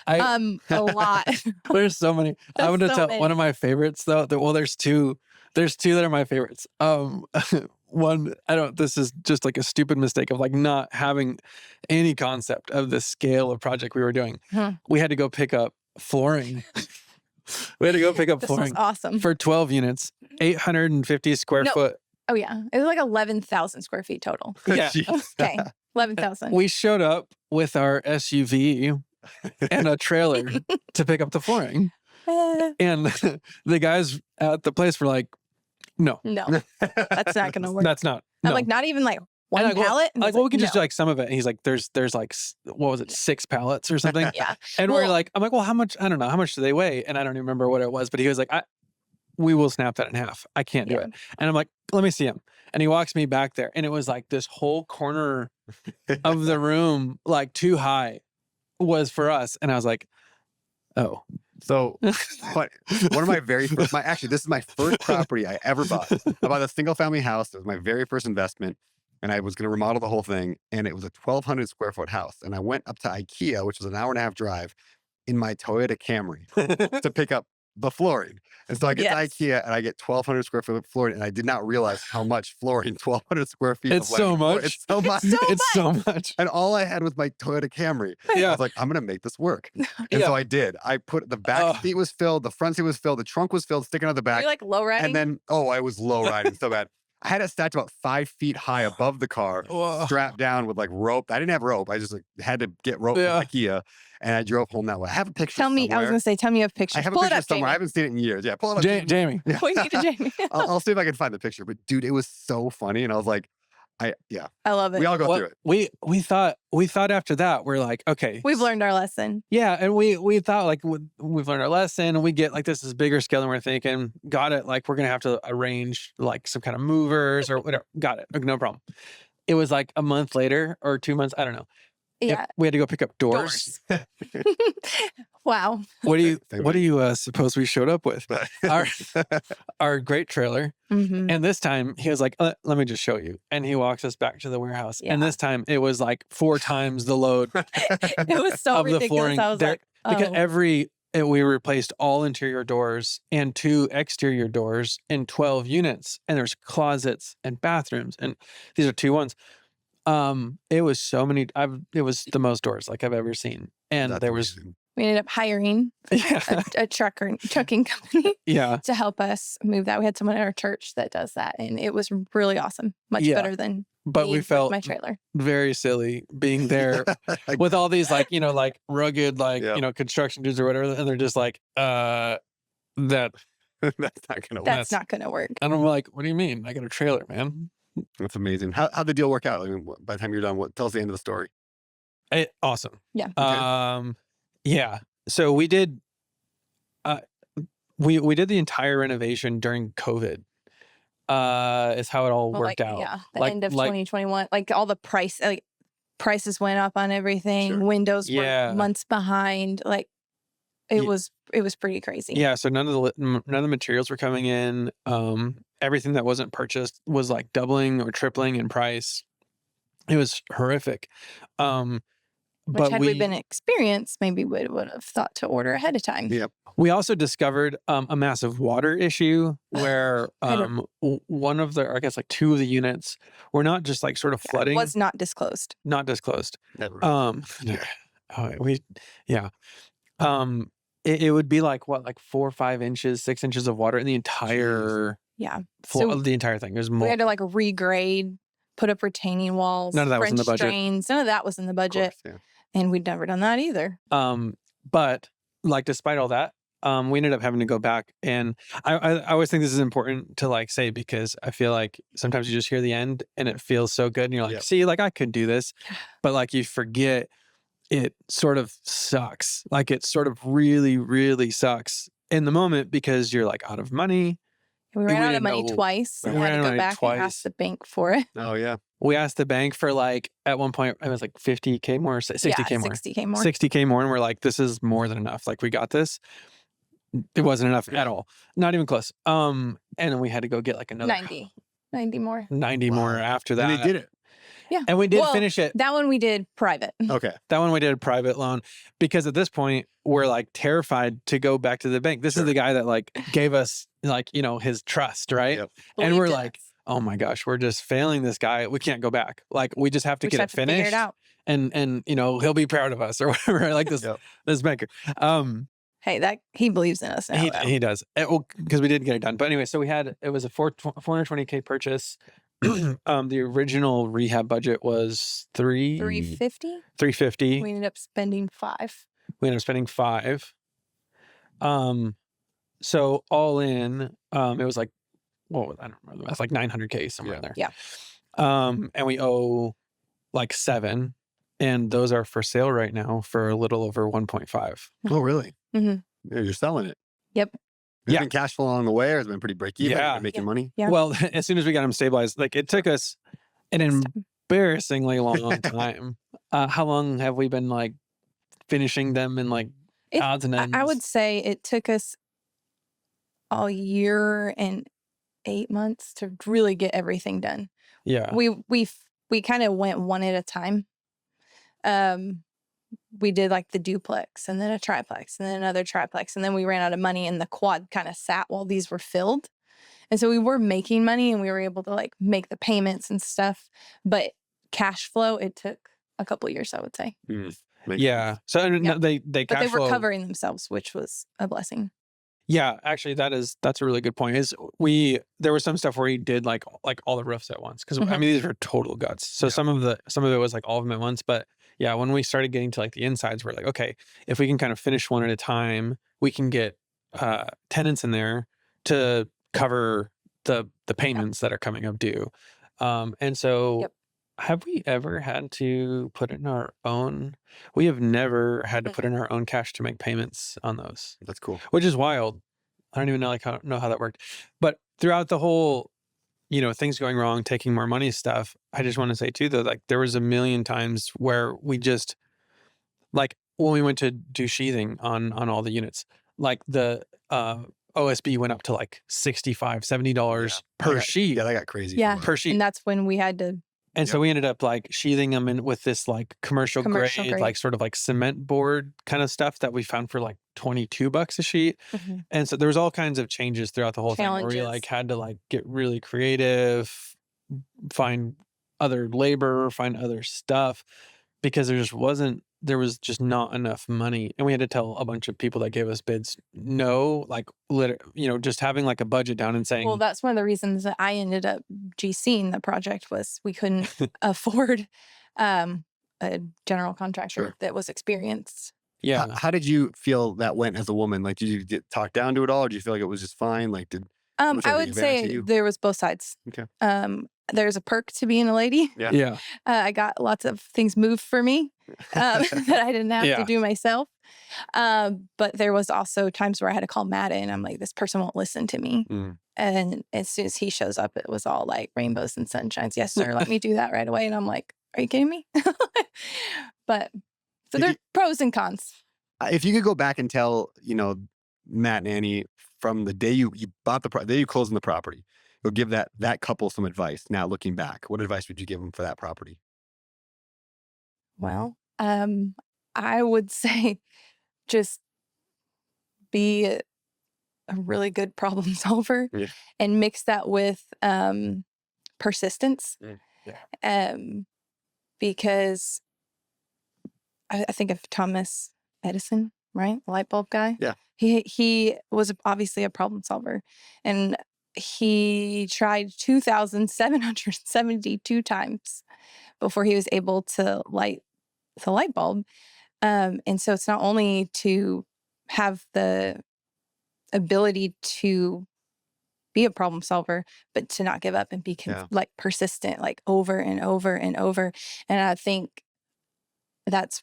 a lot. There's so many. I'm going to tell one of my favorites though. There's two that are my favorites. One, this is just like a stupid mistake of not having any concept of the scale of project we were doing. We had to go pick up flooring. This was awesome. For 12 units, 850 square foot. Oh yeah. It was like 11,000 square feet total. Yeah. Okay. 11,000. We showed up with our SUV and a trailer to pick up the flooring. And the guys at the place were like, no, that's not going to work. That's not. I'm like, not even one pallet? Well, we can just do some of it. And he's like, there's what was it, 6 pallets or something? Yeah. And we're like, I'm like, well, how much? I don't know. How much do they weigh? And I don't even remember what it was, but he was like, we will snap that in half. I can't do it. And I'm like, let me see him. And he walks me back there. And it was like this whole corner of the room, like too high, was for us. And I was like, oh. So but one of my very first, actually, this is my first property I ever bought. I bought a single family house. It was my very first investment. And I was going to remodel the whole thing. And it was a 1,200 square foot house. And I went up to IKEA, which was an hour and a half drive, in my Toyota Camry to pick up the flooring. And so I get to IKEA and I get 1,200 square foot flooring. And I did not realize how much flooring, 1,200 square feet. It's so much. It's so much. It's so much. And all I had was my Toyota Camry. Yeah. I was like, I'm going to make this work. And so I did. I put the back seat was filled, the front seat was filled, the trunk was filled, sticking out the back. You're like low riding? And then, I was low riding so bad. I had it stacked about 5 feet high above the car, strapped down with like rope. I didn't have rope. I just had to get rope from IKEA, and I drove home that way. I have a picture. Tell me, I was going to say, tell me you have pictures. I have pull a picture it up, somewhere. Jamie. I haven't seen it in years. Yeah, pull it up. Jamie. Yeah. Point me to Jamie. I'll see if I can find the picture. But dude, it was so funny. And I was like, I love it. We all go through it. We thought after that, we're like, okay. We've learned our lesson. Yeah. And we thought like we've learned our lesson, and we get like this is bigger scale than we're thinking. Got it. Like we're going to have to arrange like some kind of movers or whatever. Got it. No problem. It was like a month later or 2 months. I don't know. Yeah. We had to go pick up doors. Wow. What do you suppose we showed up with? Our great trailer. Mm-hmm. And this time he was like, let me just show you. And he walks us back to the warehouse. Yeah. And this time it was like 4 times the load. It was so of ridiculous. the flooring. I was like, Because we replaced all interior doors and 2 exterior doors in 12 units. And there's closets and bathrooms. And these are 2 ones. It was so many. It was the most doors like I've ever seen. And That's there was. amazing. we ended up hiring a trucking company to help us move that. We had someone at our church that does that, and it was really awesome. Much better than we felt my trailer. Very silly being there with all these like rugged construction dudes or whatever, and they're just like that's not gonna work. That's not gonna work. And I'm like, what do you mean? I got a trailer, man. That's amazing. How'd the deal work out? I mean, by the time you're done, tell us the end of the story. Awesome. Yeah. Okay. Yeah. So we did. We did the entire renovation during COVID. Is how it all worked out. Yeah. The end of 2021, like all the prices went up on everything. Sure. Windows were months behind. Like it was pretty crazy. Yeah. So none of the materials were coming in. Everything that wasn't purchased was like doubling or tripling in price. It was horrific. Which had we been experienced, maybe we would have thought to order ahead of time. Yep. We also discovered a massive water issue where one of the, or I guess like 2 of the units were not just like sort of flooding. It was not disclosed. Not disclosed. Never. It would be like what, like 4 or 5 inches, 6 inches of water in the entire floor of the entire thing. There's more. We had to like regrade, put up retaining walls. None of that was in the budget. Drains. None of that was in the budget. Of course, and we'd never done that either. But like despite all that, we ended up having to go back, and I always think this is important to like say, because I feel like sometimes you just hear the end and it feels so good and you're like, see, like I could do this, but like you forget it sort of sucks. Like it sort of really, really sucks in the moment because you're like out of money. We ran out of money twice. We had to go back and ask the bank for it. Oh yeah. We asked the bank for like, at one point it was like 50K more, 60K more. 60K more. 60K more. And we're like, this is more than enough. Like we got this. It wasn't enough at all. Not even close. And then we had to go get like another 90 more. 90 more after that. And they did it. Yeah. And we did finish it. That one we did private. Okay. That one we did a private loan, because at this point we're like terrified to go back to the bank. This is the guy that like gave us like, his trust, right? Yep. And we're like, oh my gosh, we're just failing this guy. We can't go back. Like we just have to get it finished. Figure it out. And he'll be proud of us or whatever. Like this this banker. Hey, that he believes in us now. He does. Because we did get it done. But anyway, so it was a 420K purchase. The original rehab budget was $350. $350. We ended up spending $5. So all in, it was like, I don't remember. That's like 900K somewhere in there. Yeah. And we owe like 7, and those are for sale right now for a little over 1.5. Oh really? Mm-hmm. Yeah, you're selling it. Yep. Has it been cash flow along the way, or has it been pretty break even? Yeah. Making money? Yeah. Well, as soon as we got them stabilized, like it took us, and embarrassingly long time. How long have we been like finishing them in like odds and ends? I would say it took us a year and 8 months to really get everything done. Yeah. We kind of went one at a time. We did like the duplex and then a triplex and then another triplex, and then we ran out of money and the quad kind of sat while these were filled. And so we were making money and we were able to like make the payments and stuff, but cash flow, it took a couple of years, I would say. Yeah. So they but cash they were flow. covering themselves, which was a blessing. Yeah, actually, that's a really good point. There was some stuff where he did like all the roofs at once, because I mean these were total guts. So some of it was like all of them at once. But yeah, when we started getting to like the insides, we're like, okay, if we can kind of finish one at a time, we can get tenants in there to cover the payments that are coming up due. And so. Have we ever had to put in our own? We have never had to put in our own cash to make payments on those. That's cool. Which is wild. I don't even know how that worked. But throughout the whole, things going wrong, taking more money stuff, I just want to say too, though, like there was a million times where we just, like when we went to do sheathing on all the units, like the OSB went up to like $65, $70 per sheet. Yeah, that got crazy. Yeah, per sheet. And that's when we had to. And so we ended up like sheathing them in with this like commercial grade, like sort of like cement board kind of stuff that we found for like $22 a sheet. And so there was all kinds of changes throughout the whole thing where we like had to like get really creative, find other labor, find other stuff, because there was just not enough money. And we had to tell a bunch of people that gave us bids, no, like, just having like a budget down and saying. Well, that's one of the reasons that I ended up GCing the project, was we couldn't afford a general contractor that was experienced. Yeah. How did you feel that went as a woman? Like, did you get talked down to it all? Or do you feel like it was just fine? Like, I would say there was both sides. Okay. There's a perk to being a lady. Yeah. I got lots of things moved for me that I didn't have to do myself. But there was also times where I had to call Matt in. I'm like, this person won't listen to me. And as soon as he shows up, it was all like rainbows and sunshines. Yes, sir. Let me do that right away. And I'm like, are you kidding me? But so there's pros and cons. If you could go back and tell, Matt and Annie, from the day you bought the day you closed on the property, you'll give that couple some advice. Now looking back, what advice would you give them for that property? Well, I would say just be a really good problem solver and mix that with persistence. Because I think of Thomas Edison, right? The light bulb guy. Yeah. He was obviously a problem solver, and he tried 2,772 times before he was able to light the light bulb. And so it's not only to have the ability to be a problem solver, but to not give up and be like persistent, like over and over and over. And I think that's,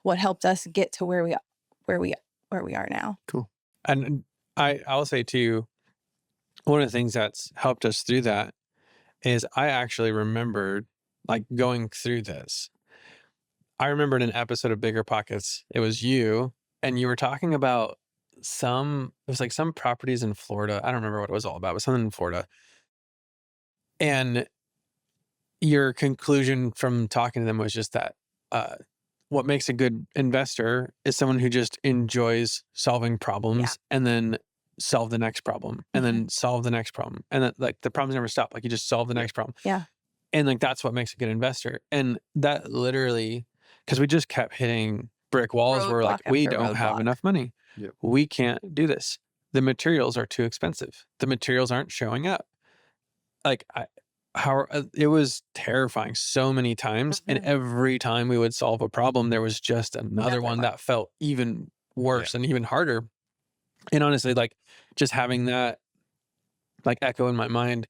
what helped us get to where we are now. Cool. And I'll say too, one of the things that's helped us through that is I actually remembered like going through this. I remembered an episode of Bigger Pockets. It was you, and you were talking about it was like some properties in Florida. I don't remember what it was all about, but something in Florida. And your conclusion from talking to them was just that what makes a good investor is someone who just enjoys solving problems and then solve the next problem and then solve the next problem. And then like the problems never stop. Like you just solve the next problem. Yeah. And like that's what makes a good investor. And that literally, because we just kept hitting brick walls where like we don't have enough money. Yep. We can't do this. The materials are too expensive. The materials aren't showing up. Like it was terrifying so many times. And every time we would solve a problem, there was just another one that felt even worse and even harder. And honestly, like just having that like echo in my mind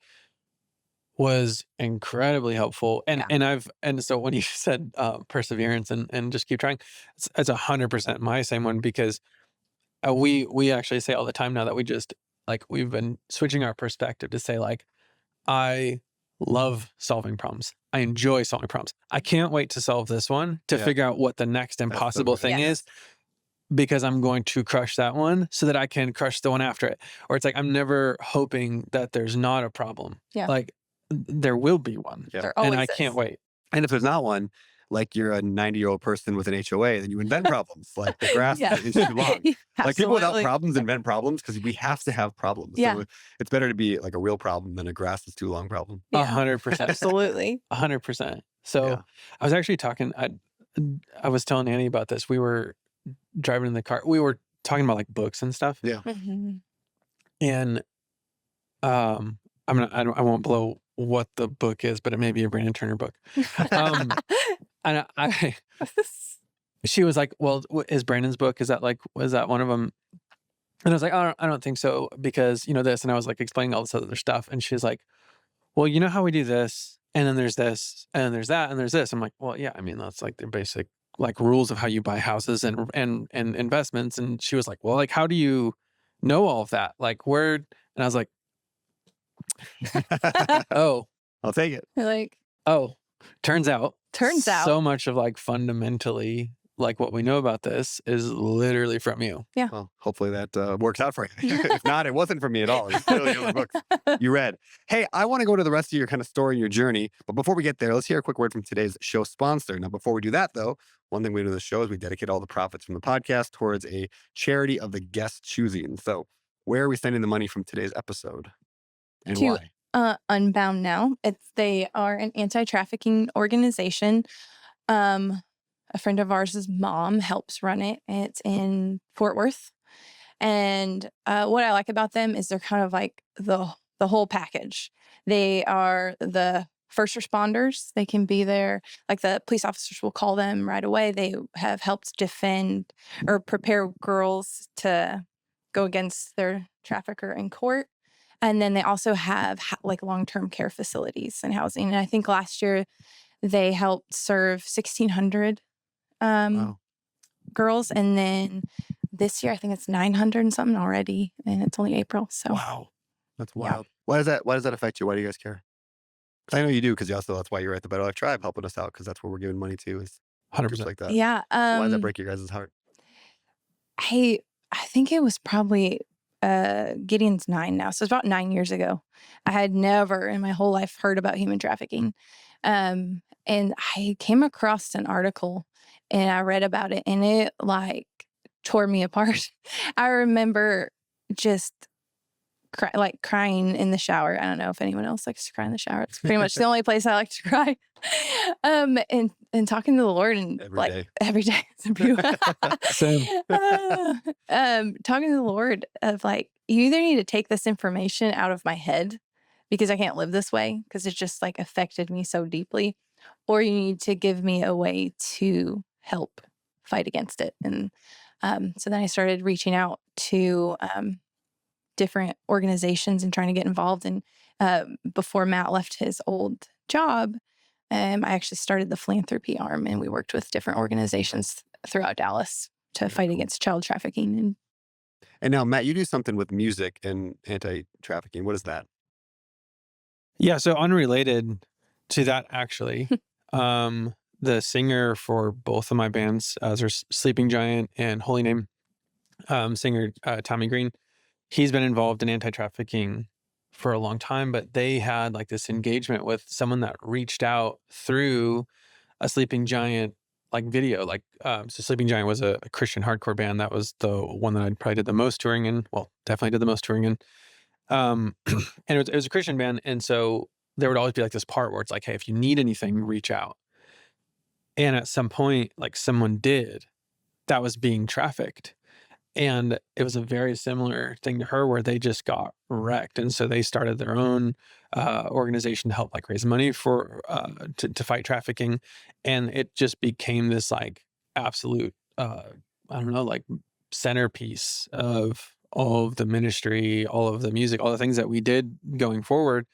was incredibly helpful. And so when you said perseverance and just keep trying, it's 100% my same one, because we actually say all the time now that we just like we've been switching our perspective to say like, I love solving problems. I enjoy solving problems. I can't wait to solve this one to figure out what the next impossible thing is, because I'm going to crush that one so that I can crush the one after it. Or it's like, I'm never hoping that there's not a problem. Yeah. Like there will be one. Yeah. There always and I is. can't wait. And if there's not one, like you're a 90-year-old person with an HOA, then you invent problems. Like the grass is too long. Like people without problems invent problems because we have to have problems. Yeah. So it's better to be like a real problem than a grass is too long problem. 100%. Absolutely. 100%. So I was actually talking, I was telling Annie about this. We were driving in the car. We were talking about like books and stuff. Yeah. Mm-hmm. And I won't blow what the book is, but it may be a Brandon Turner book. And she was like, well, is Brandon's book, is that one of them? And I was like, I don't think so, because this. And I was like explaining all this other stuff. And she's like, well, you know how we do this, and then there's this, and then there's that, and there's this. I'm like, well, yeah, I mean, that's like the basic like rules of how you buy houses and investments. And she was like, well, like, how do you know all of that? Like where? And I was like, oh, I'll take it. Like, oh, turns out so much of like fundamentally like what we know about this is literally from you. Yeah. Well, hopefully that works out for you. If not, it wasn't from me at all. It's clearly the books you read. Hey, I want to go to the rest of your kind of story and your journey. But before we get there, let's hear a quick word from today's show sponsor. Now, before we do that, though, one thing we do in the show is we dedicate all the profits from the podcast towards a charity of the guest choosing. So where are we sending the money from today's episode and why? Unbound Now. They are an anti-trafficking organization. A friend of ours' mom helps run it. It's in Fort Worth. And what I like about them is they're kind of like the whole package. They are the first responders. They can be there. Like the police officers will call them right away. They have helped defend or prepare girls to go against their trafficker in court. And then they also have like long-term care facilities and housing. And I think last year they helped serve 1,600 girls. And then this year, I think it's 900 and something already. And it's only April. So wow, that's wild. Yeah. Why does that affect you? Why do you guys care? I know you do, because that's why you're at the Better Life Tribe helping us out, because that's where we're giving money to, is 100% like that. Yeah. So why does that break your guys' heart? I think it was probably Gideon's 9 now. So it's about 9 years ago. I had never in my whole life heard about human trafficking. And I came across an article and I read about it, and it like tore me apart. I remember just crying in the shower. I don't know if anyone else likes to cry in the shower. It's pretty much the only place I like to cry. And talking to the Lord, and every day. Same. Talking to the Lord of like, you either need to take this information out of my head because I can't live this way because it just like affected me so deeply, or you need to give me a way to help fight against it. And so then I started reaching out to different organizations and trying to get involved. And before Matt left his old job, I actually started the philanthropy arm, and we worked with different organizations throughout Dallas to fight against child trafficking. And now, Matt, you do something with music and anti-trafficking. What is that? Yeah, so unrelated to that, actually, the singer for both of my bands, there's Sleeping Giant and Holy Name, singer Tommy Green, he's been involved in anti-trafficking for a long time, but they had like this engagement with someone that reached out through a Sleeping Giant like video. Like, so Sleeping Giant was a Christian hardcore band. That was the one that I probably did the most touring in. Well, definitely did the most touring in. And it was a Christian band. And so there would always be like this part where it's like, hey, if you need anything, reach out. And at some point, like someone did that was being trafficked. And it was a very similar thing to her where they just got wrecked. And so they started their own organization to help like raise money for to fight trafficking. And it just became this like absolute, I don't know, like centerpiece of all of the ministry, all of the music, all the things that we did going forward,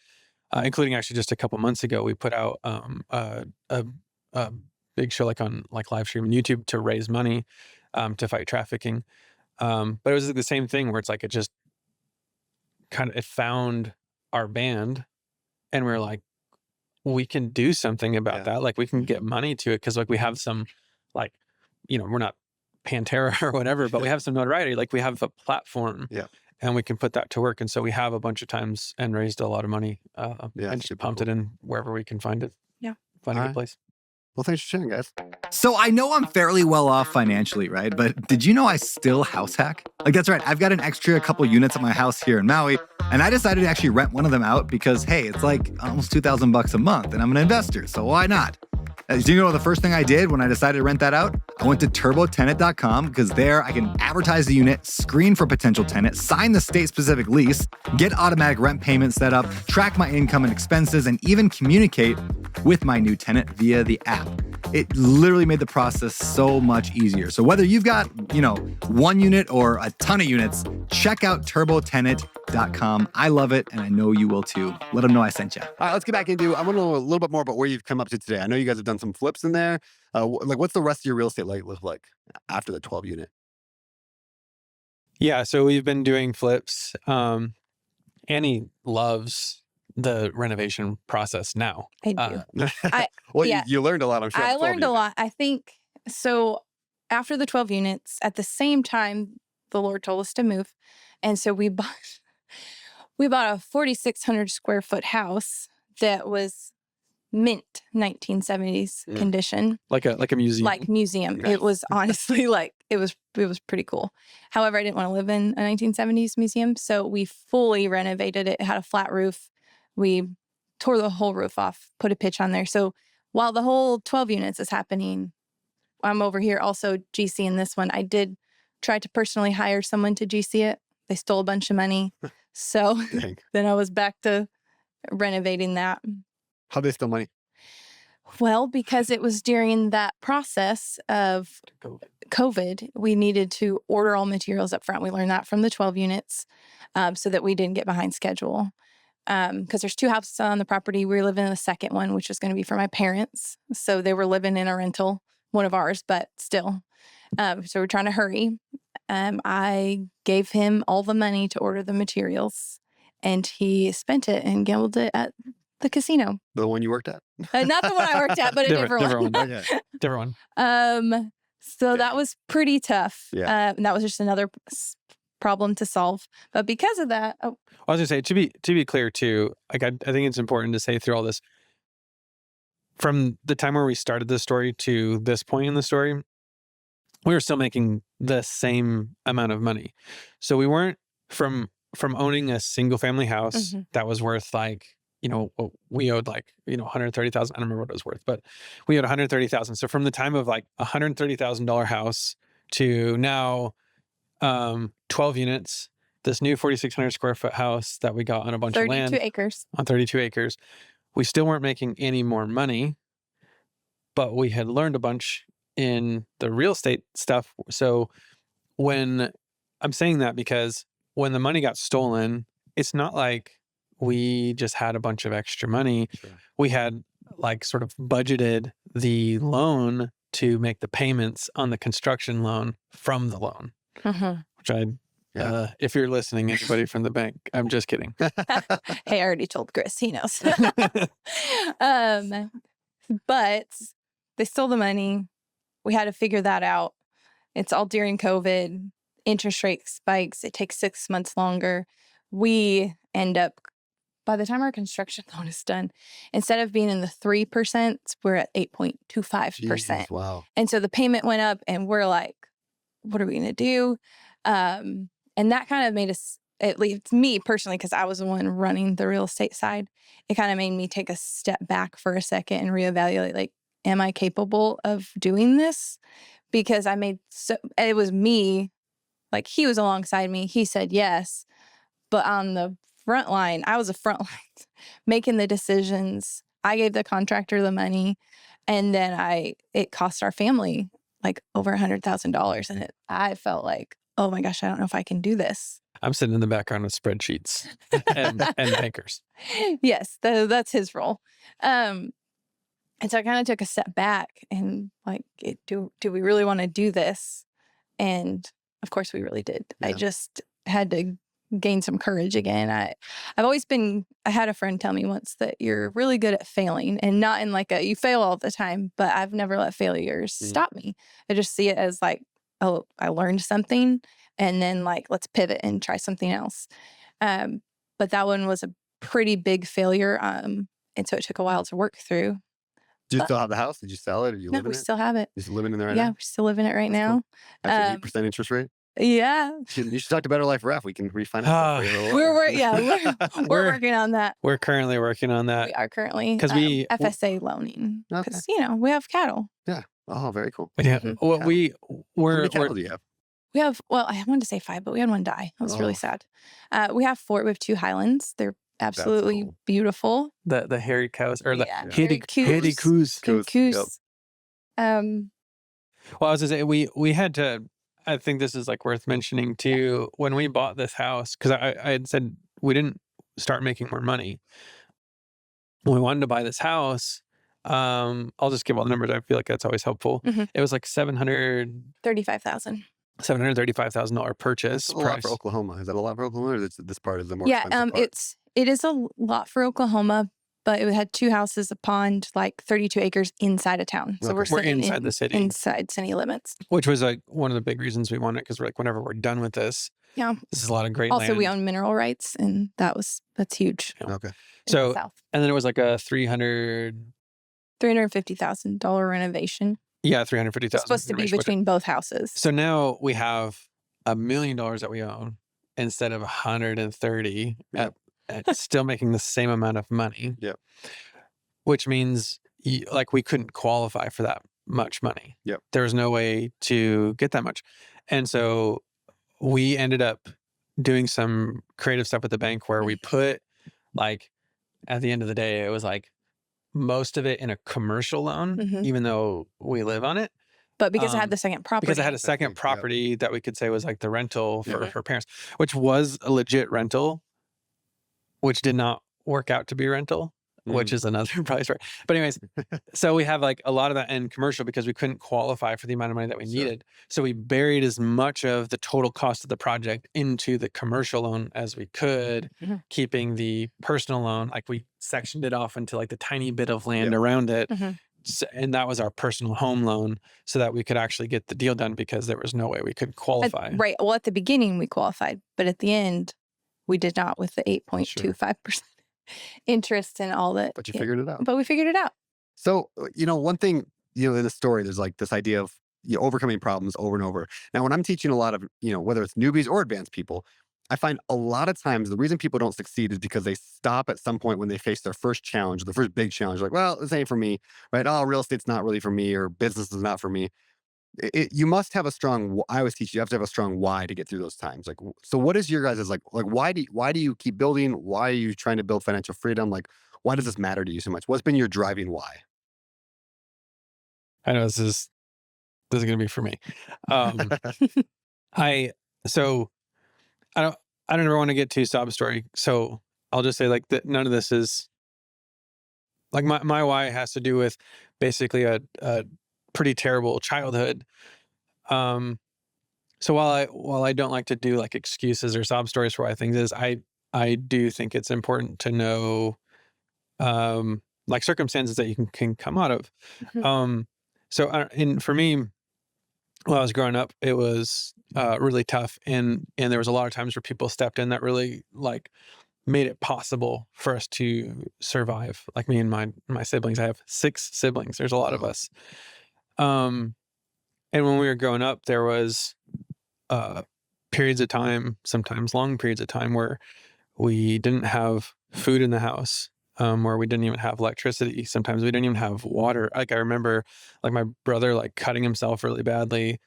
including actually just a couple months ago, we put out a big show like on like live stream on YouTube to raise money to fight trafficking. But it was the same thing where it's like, it just kind of, it found our band and we're like, we can do something about that. Like we can get money to it. Cause like we have some like, we're not Pantera or whatever, but we have some notoriety. Like we have a platform and we can put that to work. And so we have a bunch of times and raised a lot of money and just pumped it in wherever we can find it. Yeah. Find a good place. Well, thanks for sharing, guys. So I know I'm fairly well off financially, right? But did you know I still house hack? Like, that's right. I've got an extra couple units at my house here in Maui, and I decided to actually rent one of them out because, hey, it's like almost $2,000 a month, and I'm an investor, so why not? Do you know the first thing I did when I decided to rent that out? I went to turbotenant.com because there I can advertise the unit, screen for potential tenant, sign the state-specific lease, get automatic rent payments set up, track my income and expenses, and even communicate with my new tenant via the app. It literally made the process so much easier. So whether you've got, one unit or a ton of units, check out turbotenant.com. I love it, and I know you will too. Let them know I sent you. All right, let's get back into, I want to know a little bit more about where you've come up to today. I know you guys have done some flips in there. What's the rest of your real estate look like after the 12 unit? Yeah, so we've been doing flips. Annie loves the renovation process now. I do. You learned a lot, I'm sure. I learned a lot. I think so. After the 12 units, at the same time, the Lord told us to move, and so we bought a 4,600 square foot house that was mint 1970s condition, like a museum. Like museum. Nice. It was honestly it was pretty cool. However, I didn't want to live in a 1970s museum, so we fully renovated it. It had a flat roof. We tore the whole roof off, put a pitch on there. So while the whole 12 units is happening, I'm over here also GCing this one. I did try to personally hire someone to GC it. They stole a bunch of money. So then I was back to renovating that. How'd they steal money? Well, because it was during that process of COVID, we needed to order all materials up front. We learned that from the 12 units so that we didn't get behind schedule. Because there's 2 houses on the property. We were living in the second one, which was going to be for my parents. So they were living in a rental, one of ours, but still. So we're trying to hurry. I gave him all the money to order the materials, and he spent it and gambled it at the casino. The one you worked at? Not the one I worked at, but a different one. Okay. Different one. So that was pretty tough. Yeah. And that was just another problem to solve. But because of that, I was gonna say, to be clear too, like I think it's important to say through all this, from the time where we started this story to this point in the story, we were still making the same amount of money. So we weren't from owning a single family house that was worth we owed $130,000. I don't remember what it was worth, but we owed $130,000. So from the time of like $130,000 house to now 12 units, this new 4,600 square foot house that we got on a bunch of land. 32 acres. On 32 acres. We still weren't making any more money, but we had learned a bunch in the real estate stuff. So when I'm saying that, because when the money got stolen, it's not like we just had a bunch of extra money. Sure. We had sort of budgeted the loan to make the payments on the construction loan from the loan, which if you're listening, anybody from the bank, I'm just kidding. Hey, I already told Chris. He knows. But they stole the money. We had to figure that out. It's all during COVID. Interest rate spikes. It takes 6 months longer. We end up, by the time our construction loan is done, instead of being in the 3%, we're at 8.25%. Wow. And so the payment went up, and we're like, what are we going to do? And that kind of made us, at least me personally, because I was the one running the real estate side, it kind of made me take a step back for a second and reevaluate, am I capable of doing this? Because it was me, he was alongside me. He said yes. But on the front line, I was a front line making the decisions. I gave the contractor the money, and then it cost our family over $100,000. And I felt like, oh my gosh, I don't know if I can do this. I'm sitting in the background with spreadsheets and bankers. Yes, that's his role. And so I kind of took a step back and do we really want to do this? And of course we really did. Yeah. I just had to gain some courage again. I had a friend tell me once that you're really good at failing, and not in like you fail all the time, but I've never let failures stop me. I just see it as like, oh, I learned something, and then like, let's pivot and try something else. But that one was a pretty big failure. And so it took a while to work through. Do you still have the house? Did you sell it? Or you No, live in we it? still have it. You still living in there right now? Yeah, we're still living it right That's now. cool. After 8% interest rate? Yeah. You should talk to Better Life Ref. We can refinance it for you. We're working on that. We're currently working on that. We are currently because FSA loaning because we have cattle. Yeah. Oh, very cool. Yeah. Well, How many cattle do you have? We have, well, I wanted to say 5, but we had one die. That was really sad. We have 4. We have 2 Highlands. They're absolutely beautiful. The hairy cows or the hairy coos. Coos. Well, I was gonna say we had to. I think this is like worth mentioning too. When we bought this house, because I had said we didn't start making more money. When we wanted to buy this house, I'll just give all the numbers. I feel like that's always helpful. It was like $735,000 purchase That's a price. lot for Oklahoma. Is that a lot for Oklahoma, or is this part is the more expensive part? It is a lot for Oklahoma, but it had 2 houses, a pond, like 32 acres inside of town. So we're inside the city, inside city limits, which was like one of the big reasons we wanted, because we're like, whenever we're done with this, this is a lot of great also land. we own mineral rights, and that's huge. Okay. So and then it was like a $350,000 renovation. Yeah, $350,000. It's supposed to be between both houses. So now we have $1 million that we own instead of 130, still making the same amount of money. Yep. Which means like we couldn't qualify for that much money. Yep. There was no way to get that much. And so we ended up doing some creative stuff with the bank where we put, like, at the end of the day, it was like most of it in a commercial loan, even though we live on it. But because it had the second property. Because it had a second property that we could say was like the rental for her parents, which was a legit rental, which did not work out to be rental, which is another price. Right. But anyways, so we have like a lot of that in commercial because we couldn't qualify for the amount of money that we needed. So we buried as much of the total cost of the project into the commercial loan as we could, keeping the personal loan, like we sectioned it off into like the tiny bit of land around it. And that was our personal home loan so that we could actually get the deal done because there was no way we could qualify. Right. Well, at the beginning we qualified, but at the end we did not with the 8.25% interest and all that. But you figured it out. But we figured it out. So, one thing, in the story, there's like this idea of overcoming problems over and over. Now, when I'm teaching a lot of, whether it's newbies or advanced people, I find a lot of times the reason people don't succeed is because they stop at some point when they face their first challenge, the first big challenge, like, well, this ain't for me, right? Oh, real estate's not really for me, or business is not for me. You must have a strong, I always teach you have to have a strong why to get through those times. Like, so what is your guys' like why do you keep building? Why are you trying to build financial freedom? Like, why does this matter to you so much? What's been your driving why? I know this is going to be for me. I don't ever want to get too sob story. So I'll just say like that none of this is like my why has to do with basically a pretty terrible childhood. So while I don't like to do like excuses or sob stories for why things is, I do think it's important to know like circumstances that you can come out of. And for me, when I was growing up, it was really tough, and there was a lot of times where people stepped in that really like made it possible for us to survive. Like me and my siblings, I have 6 siblings. There's a lot of us. And when we were growing up, there was periods of time, sometimes long periods of time, where we didn't have food in the house, where we didn't even have electricity. Sometimes we didn't even have water. Like I remember like my brother like cutting himself really badly,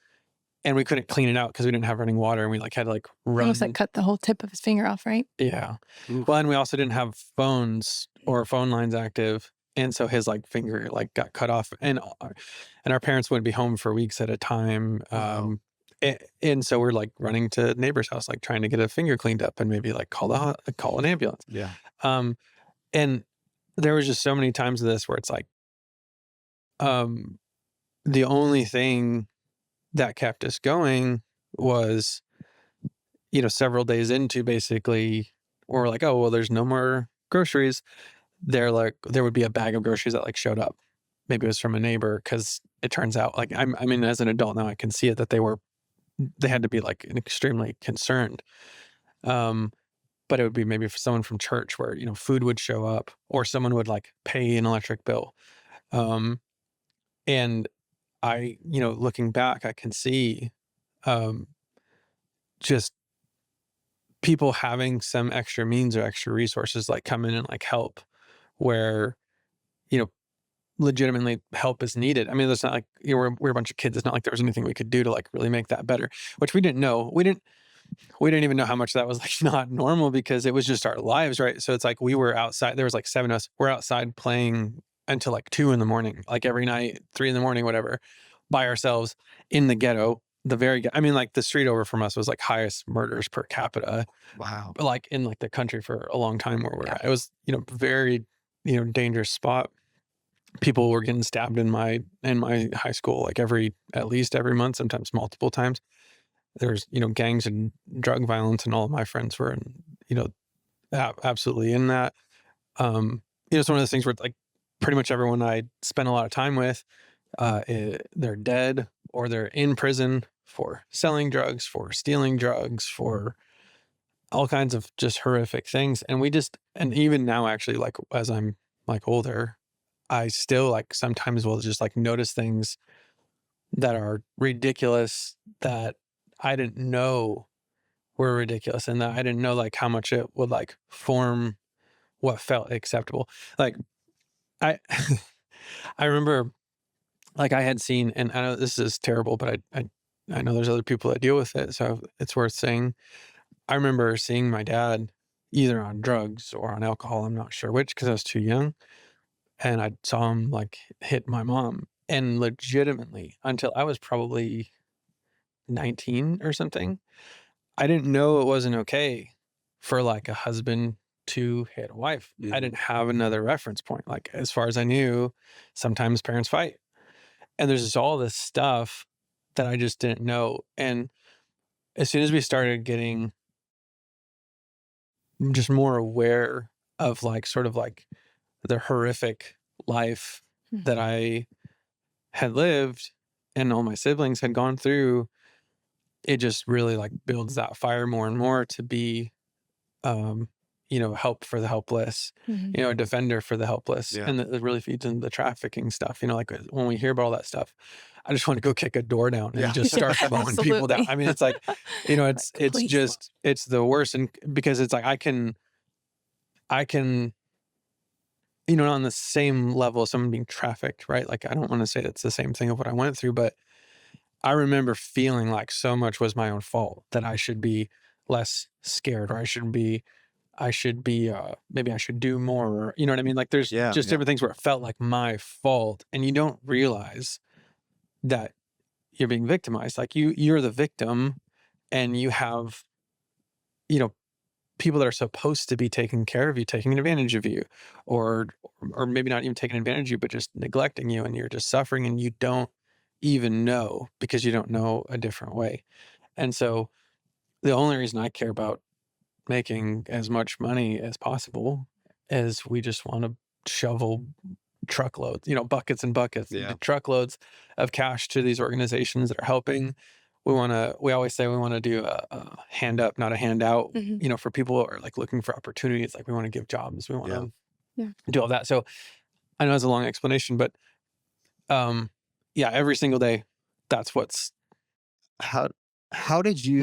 and we couldn't clean it out because we didn't have running water, and we like had to like run. Almost like cut the whole tip of his finger off, right? Yeah. Well, and we also didn't have phones or phone lines active. And so his like finger like got cut off, and our parents wouldn't be home for weeks at a time. And so we're like running to neighbor's house, like trying to get a finger cleaned up and maybe like call an ambulance. Yeah. And there was just so many times of this where it's like, the only thing that kept us going was several days into basically, we're like, oh, well, there's no more groceries. There would be a bag of groceries that like showed up. Maybe it was from a neighbor, because it turns out like, I mean, as an adult now, I can see it, that they had to be like extremely concerned. But it would be maybe for someone from church where, food would show up, or someone would like pay an electric bill. And I, looking back, I can see, just people having some extra means or extra resources like come in and like help where, legitimately help is needed. I mean, it's not like we're a bunch of kids. It's not like there was anything we could do to like really make that better, which we didn't know. We didn't even know how much that was like not normal, because it was just our lives, right? So it's like we were outside. There was like 7 of us. We're outside playing until like 2 a.m, like every night, 3 a.m, whatever, by ourselves in the ghetto. I mean, like the street over from us was like highest murders per capita. Wow. Like in like the country for a long time where we're at. It was, very, dangerous spot. People were getting stabbed in my high school, like at least every month, sometimes multiple times. There's, gangs and drug violence, and all of my friends were, absolutely in that. It's one of those things where like pretty much everyone I spent a lot of time with, they're dead, or they're in prison for selling drugs, for stealing drugs, for all kinds of just horrific things. And even now, actually, like as I'm like older, I still like sometimes will just like notice things that are ridiculous that I didn't know were ridiculous, and that I didn't know like how much it would like form what felt acceptable. Like I I remember like I had seen, and I know this is terrible, but I know there's other people that deal with it, so it's worth saying. I remember seeing my dad either on drugs or on alcohol, I'm not sure which, because I was too young. And I saw him like hit my mom, and legitimately until I was probably 19 or something, I didn't know it wasn't okay for like a husband to hit a wife. I didn't have another reference point. Like as far as I knew, sometimes parents fight. And there's just all this stuff that I just didn't know. And as soon as we started getting just more aware of like sort of like the horrific life that I had lived and all my siblings had gone through, it just really like builds that fire more and more to be, help for the helpless, a defender for the helpless. Yeah. And it really feeds into the trafficking stuff. Like when we hear about all that stuff, I just want to go kick a door down and just start mowing people down. I mean, it's like, it's the worst. And because it's like, I can, on the same level as someone being trafficked, right? Like, I don't want to say it's the same thing of what I went through, but I remember feeling like so much was my own fault, that I should be less scared, or maybe I should do more, or, you know what I mean? Like there's different things where it felt like my fault, and you don't realize that you're being victimized. Like you're the victim, and you have, people that are supposed to be taking care of you, taking advantage of you, or maybe not even taking advantage of you, but just neglecting you, and you're just suffering, and you don't even know, because you don't know a different way. And so the only reason I care about making as much money as possible is we just want to shovel truckloads, buckets and buckets, truckloads of cash to these organizations that are helping. We always say we want to do a hand up, not a handout, for people who are like looking for opportunities. Like we want to give jobs. We want to do all that. So I know it's a long explanation, but every single day, that's what's. How did you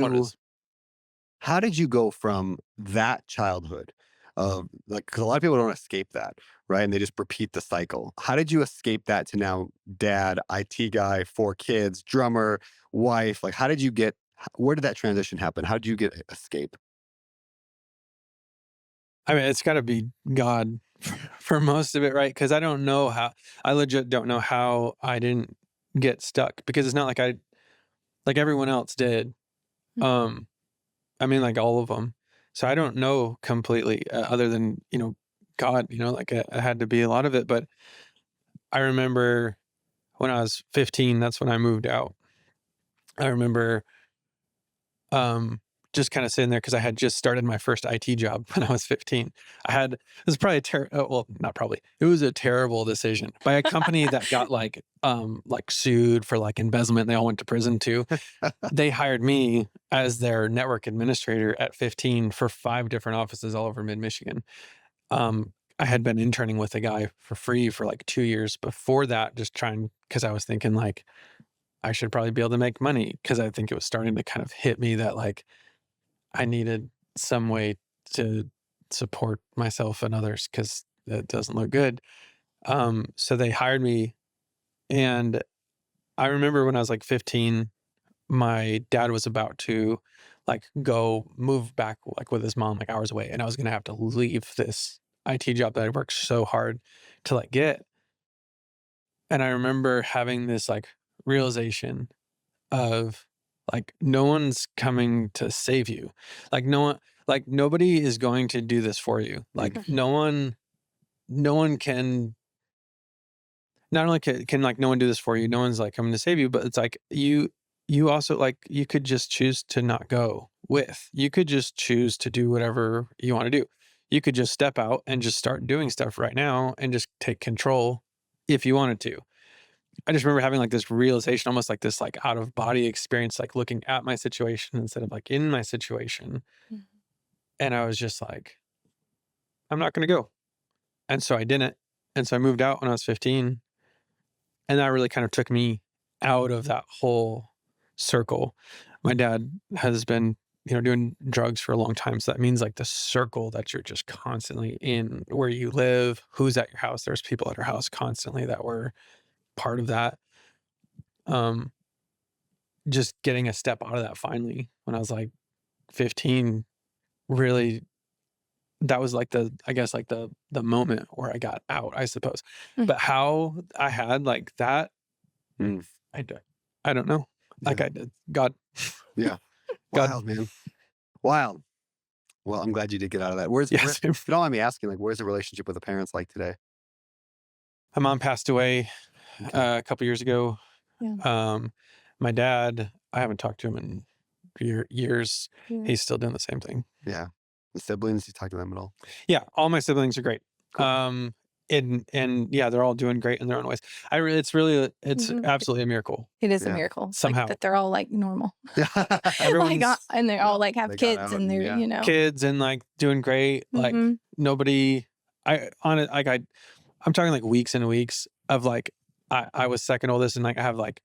go from that childhood of like, because a lot of people don't escape that, right? And they just repeat the cycle. How did you escape that to now dad, IT guy, 4 kids, drummer, wife? Like, where did that transition happen? How did you escape? I mean, it's got to be God for most of it, right? Because I legit don't know how I didn't get stuck, because it's not like everyone else did. I mean, like all of them. So I don't know completely, other than, God, like it had to be a lot of it. But I remember when I was 15, that's when I moved out. I remember just kind of sitting there because I had just started my first IT job when I was 15. It was probably not probably. It was a terrible decision by a company that got like sued for like embezzlement. They all went to prison too. They hired me as their network administrator at 15 for 5 different offices all over mid-Michigan. I had been interning with a guy for free for like 2 years before that, just trying, because I was thinking like, I should probably be able to make money, because I think it was starting to kind of hit me that like I needed some way to support myself and others, because it doesn't look good. So they hired me, and I remember when I was like 15, my dad was about to like go move back like with his mom like hours away, and I was going to have to leave this IT job that I worked so hard to like get. And I remember having this like realization of like, no one's coming to save you. Like nobody is going to do this for you. Like no one can, not only can like no one do this for you, no one's like coming to save you, but it's like you also like, you could just choose to not go with. You could just choose to do whatever you want to do. You could just step out and just start doing stuff right now and just take control if you wanted to. I just remember having like this realization, almost like this like out of body experience, like looking at my situation instead of like in my situation. Mm-hmm. And I was just like, I'm not going to go. And so I didn't. And so I moved out when I was 15. And that really kind of took me out of that whole circle. My dad has been, doing drugs for a long time. So that means like the circle that you're just constantly in, where you live, who's at your house. There's people at our house constantly that were part of that. Just getting a step out of that finally when I was like 15, really, that was like the moment where I got out, I suppose. Mm. But how I had like that, I don't know. Yeah. Like I did. God. Yeah. Wild, man. Wild. Well, I'm glad you did get out of that. If you don't mind me asking, like, where's the relationship with the parents like today? My mom passed away a couple years ago. Yeah. My dad, I haven't talked to him in years. Yeah. He's still doing the same thing. Yeah. The siblings, you talk to them at all? Yeah. All my siblings are great. Cool. And yeah, they're all doing great in their own ways. It's absolutely a miracle. It is a miracle. Somehow. Like that they're all like normal. Everyone's and they're all like have kids and they're, kids and like doing great. Mm-hmm. Like nobody, I'm talking like weeks and weeks of like, I was second oldest, and like I have like,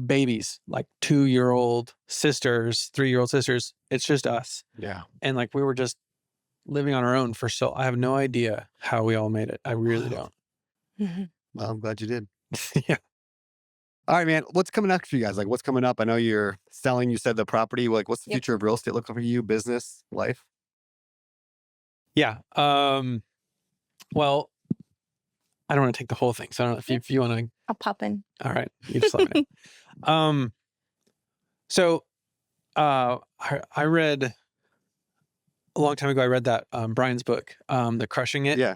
babies, like 2-year-old sisters, 3-year-old sisters. It's just us. Yeah. And like we were just living on our own I have no idea how we all made it. I really don't. Mm-hmm. Well, I'm glad you did. Yeah. All right, man. What's coming up for you guys? Like, what's coming up? I know you're selling, you said, the property. Like, what's the future of real estate looking for you? Business, life? Yeah. Well, I don't want to take the whole thing. So I don't know if you want to. I'll pop in. All right. You just let me know. So I read a long time ago, I read that Brian's book, The Crushing It. Yeah.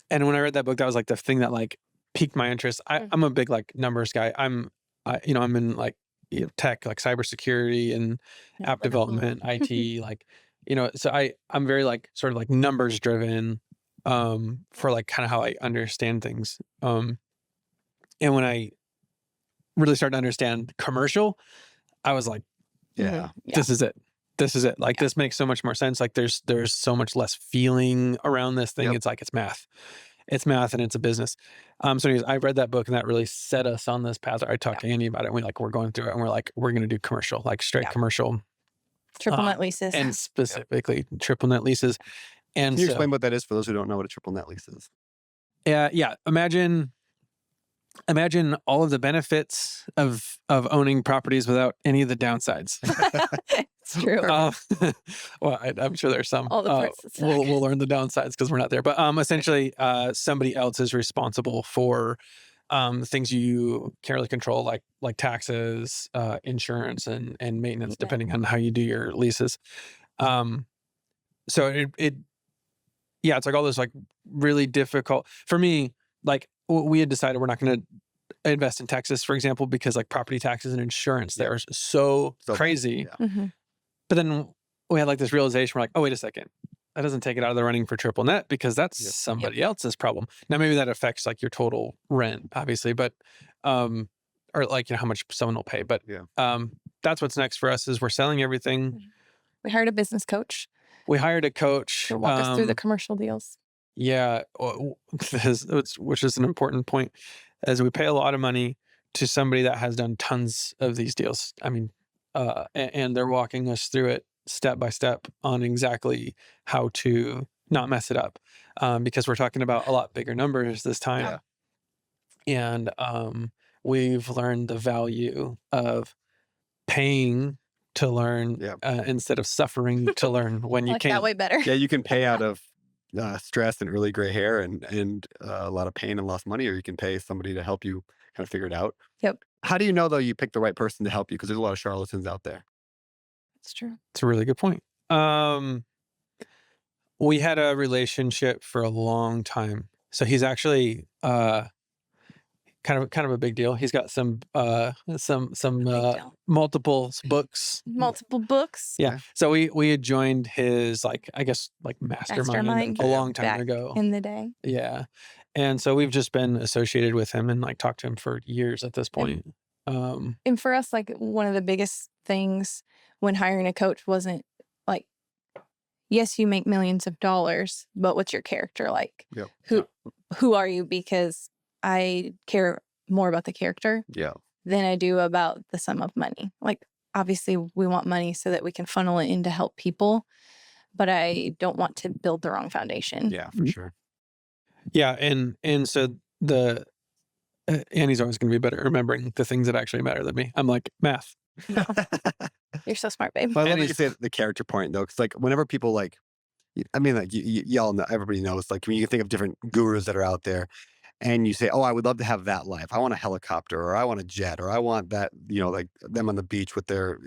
And when I read that book, that was like the thing that like piqued my interest. I'm a big like numbers guy. I'm in like tech, like cybersecurity and app development, IT, like, so I'm very like sort of like numbers driven for like kind of how I understand things. And when I really started to understand commercial, I was like, this is it. This is it. Like, this makes so much more sense. Like there's so much less feeling around this thing. Yep. It's like, it's math and it's a business. So anyways, I read that book and that really set us on this path. I talked to Annie about it and we're going through it and we're going to do commercial, like straight commercial. Triple net leases. And specifically triple net leases. And can you explain what that is for those who don't know what a triple net lease is? Yeah. Imagine all of the benefits of owning properties without any of the downsides. It's true. Well, I'm sure there's some. All the parts that suck. We'll learn the downsides because we're not there. But essentially, somebody else is responsible for things you can't really control, like taxes, insurance, and maintenance, depending on how you do your leases. So it's like all this like really difficult for me. Like we had decided we're not going to invest in Texas, for example, because like property taxes and insurance there is so crazy. Yeah. Mm-hmm. But then we had like this realization. We're like, oh, wait a second. That doesn't take it out of the running for triple net because that's somebody else's problem. Now, maybe that affects like your total rent, obviously, but, or like, how much someone will pay. But that's what's next for us is we're selling everything. We hired a business coach. We hired a coach to walk us through the commercial deals. Yeah, which is an important point, as we pay a lot of money to somebody that has done tons of these deals. I mean, and they're walking us through it step by step on exactly how to not mess it up, because we're talking about a lot bigger numbers this time. And we've learned the value of paying to learn instead of suffering to learn when you can. That way better. Yeah, you can pay out of stress and early gray hair and a lot of pain and lost money, or you can pay somebody to help you kind of figure it out. Yep. How do you know, though, you picked the right person to help you? Because there's a lot of charlatans out there. It's true. It's a really good point. We had a relationship for a long time. So he's actually kind of a big deal. He's got some multiple books. Multiple books. Yeah. So we had joined his mastermind a long time ago in the day. Yeah. And so we've just been associated with him and like talked to him for years at this point. And for us, like one of the biggest things when hiring a coach wasn't like, yes, you make millions of dollars, but what's your character like? Yep. Who are you? Because I care more about the character than I do about the sum of money. Like, obviously, we want money so that we can funnel it in to help people, but I don't want to build the wrong foundation. Yeah, for sure. Yeah, and so the Annie's always going to be better at remembering the things that actually matter than me. I'm like, math. No. You're so smart, babe. Well, I love that you say the character point, though, because like whenever people like, I mean, like y'all know, everybody knows, like when you think of different gurus that are out there, and you say, oh, I would love to have that life. I want a helicopter, or I want a jet, or I want that, like them on the beach with their,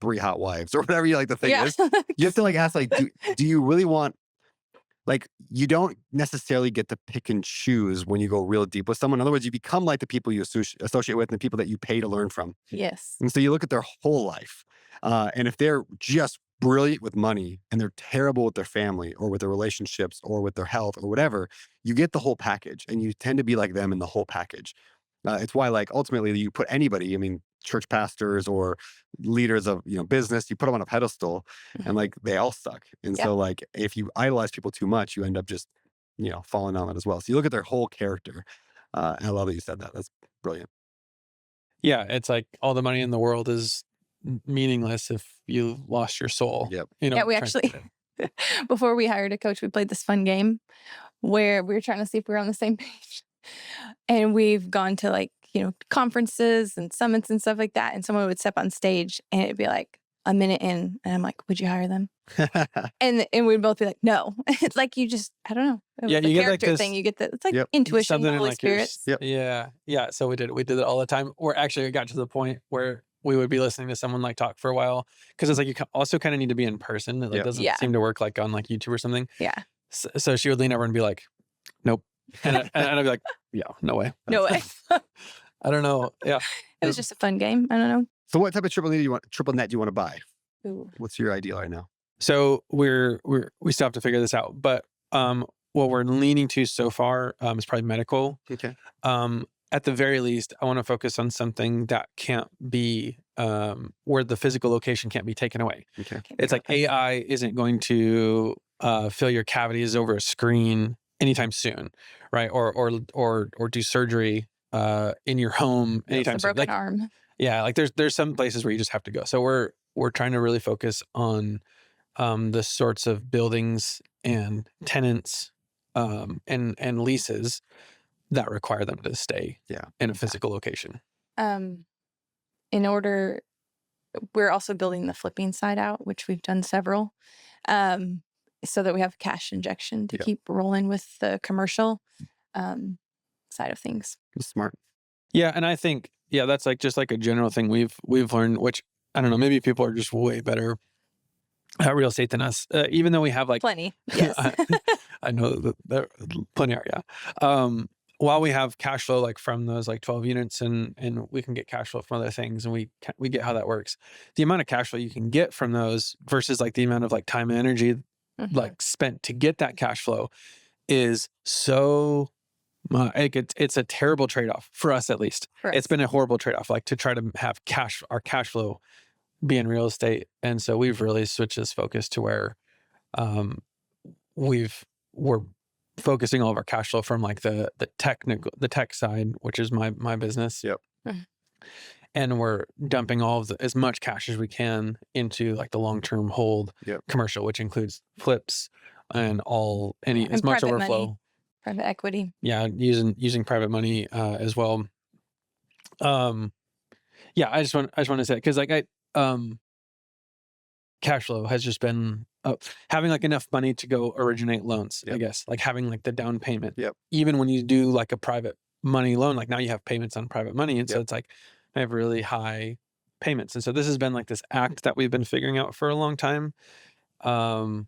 3 hot wives, or whatever you like the thing is. You have to like ask, like, do you really want, like, you don't necessarily get to pick and choose when you go real deep with someone. In other words, you become like the people you associate with and the people that you pay to learn from. Yes. And so you look at their whole life. And if they're just brilliant with money and they're terrible with their family or with their relationships or with their health or whatever, you get the whole package and you tend to be like them in the whole package. It's why, like, ultimately you put anybody, I mean, church pastors or leaders of, business, you put them on a pedestal and like they all suck. And so like, if you idolize people too much, you end up just, falling on that as well. So you look at their whole character. And I love that you said that. That's brilliant. Yeah. It's like all the money in the world is meaningless if you lost your soul. Yep. Yeah, we actually, before we hired a coach, we played this fun game where we were trying to see if we were on the same page. And we've gone to like, conferences and summits and stuff like that. And someone would step on stage and it'd be like a minute in. And I'm like, would you hire them? and we'd both be like, no. It's like, you just, I don't know. Yeah, the you get character like this, thing. You get it's like intuition, something Holy like Spirit. Yeah. So we did it all the time. Or actually it got to the point where we would be listening to someone like talk for a while. Cause it's like, you also kind of need to be in person. It like, doesn't seem to work like on like YouTube or something. Yeah. So she would lean over and be like, nope. And I'd be like, yeah, no way. No way. I don't know. Yeah. It was just a fun game. I don't know. So what type of triple net do you want to buy? Ooh. What's your ideal right now? So we still have to figure this out, but what we're leaning to so far is probably medical. Okay. At the very least, I want to focus on something that can't be where the physical location can't be taken away. Okay. It's like AI isn't going to fill your cavities over a screen anytime soon, right? Or do surgery in your home anytime soon. Broken arm. Yeah, like there's some places where you just have to go. So we're trying to really focus on the sorts of buildings and tenants and leases that require them to stay in a physical location. We're also building the flipping side out, which we've done several, so that we have cash injection to keep rolling with the commercial side of things. That's smart. Yeah, and I think that's like just like a general thing we've learned, which I don't know, maybe people are just way better at real estate than us, even though we have like plenty. Yes, I know that there plenty are. Yeah. while we have cash flow like from those like 12 units and we can get cash flow from other things and we get how that works. The amount of cash flow you can get from those versus like the amount of like time and energy like spent to get that cash flow is so it's a terrible trade-off for us, at least. It's been a horrible trade-off, like to try to have our cash flow be in real estate. And so we've really switched this focus to where we're focusing all of our cash flow from like the tech side, which is my business. Yep. And we're dumping all of as much cash as we can into like the long-term hold commercial, which includes flips and as much overflow. Money, private equity. Yeah. Using private money as well. Yeah, I just want to say, cause like cash flow has just been having like enough money to go originate loans, I guess, like having like the down payment. Yep. Even when you do like a private money loan, like now you have payments on private money. And so it's like, I have really high payments. And so this has been like this act that we've been figuring out for a long time. And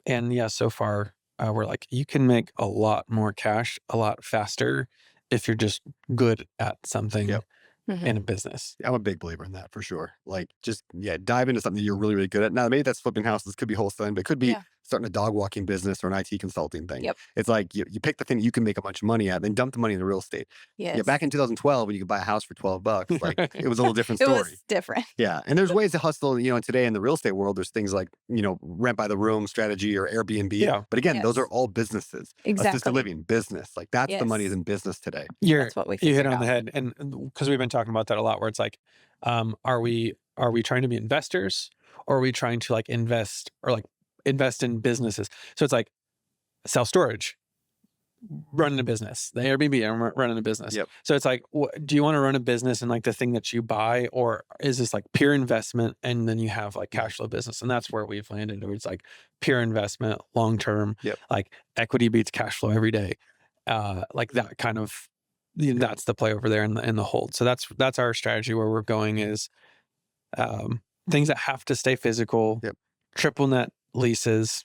yeah, so far we're like, you can make a lot more cash a lot faster if you're just good at something in a business. I'm a big believer in that for sure. Like just, dive into something you're really, really good at. Now, maybe that's flipping houses, could be wholesaling, but it could be starting a dog walking business or an IT consulting thing. Yep. It's like you pick the thing you can make a bunch of money at, then dump the money into real estate. Yes. Yeah, back in 2012, when you could buy a house for $12, like it was a little different story. It was different. Yeah. And there's ways to hustle, and today in the real estate world, there's things like, rent by the room strategy or Airbnb. Yeah. But again, those are all businesses. Exactly. Assisted living, business. Like that's the money is in business today. That's what we you hit figured on the out. head. And because we've been talking about that a lot, where it's like, are we trying to be investors, or are we trying to like invest in businesses? So it's like self-storage, running a business, the Airbnb, I'm running a business. Yep. So it's like, do you want to run a business in like the thing that you buy, or is this like pure investment and then you have like cash flow business? And that's where we've landed, where it's like pure investment, long-term, like equity beats cash flow every day. Like that kind of, that's the play over there in the hold. So that's our strategy. Where we're going is things that have to stay physical, triple net leases,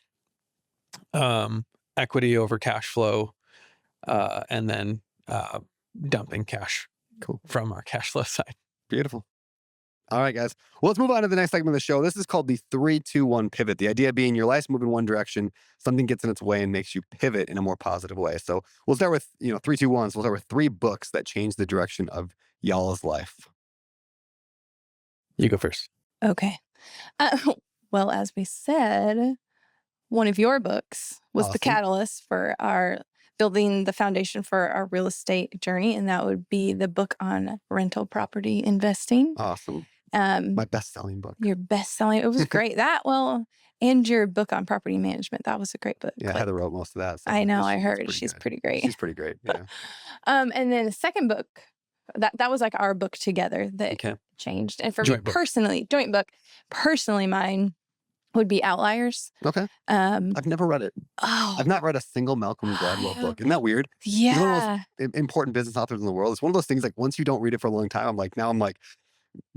equity over cash flow, and then dumping cash from our cash flow side. Beautiful. All right, guys. Well, let's move on to the next segment of the show. This is called the 3-2-1 pivot. The idea being your life's moving one direction, something gets in its way and makes you pivot in a more positive way. So we'll start with 3-2-1. So we'll start with 3 books that changed the direction of y'all's life. You go first. Okay. Well, as we said, one of your books was the catalyst for our building the foundation for our real estate journey, and that would be the book on rental property investing. Awesome. My best-selling book. Your best-selling. It was great. And your book on property management. That was a great book. Yeah, Heather wrote most of that. So I know. I heard. She's pretty great. She's pretty great. Yeah. And then the second book, that was like our book together that changed. And for me personally, joint book, personally mine would be Outliers. Okay. I've never read it. Oh. I've not read a single Malcolm Gladwell book. Isn't that weird? Yeah. He's one of the most important business authors in the world. It's one of those things like once you don't read it for a long time, I'm like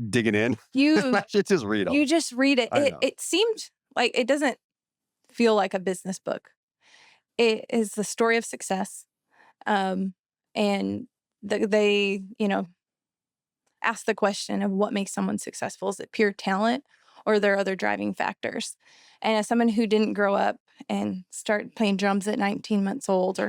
digging in. I should just read them. You just read it. It seemed like it doesn't feel like a business book. It is the story of success. And they ask the question of what makes someone successful. Is it pure talent, or are there other driving factors? And as someone who didn't grow up and start playing drums at 19 months old,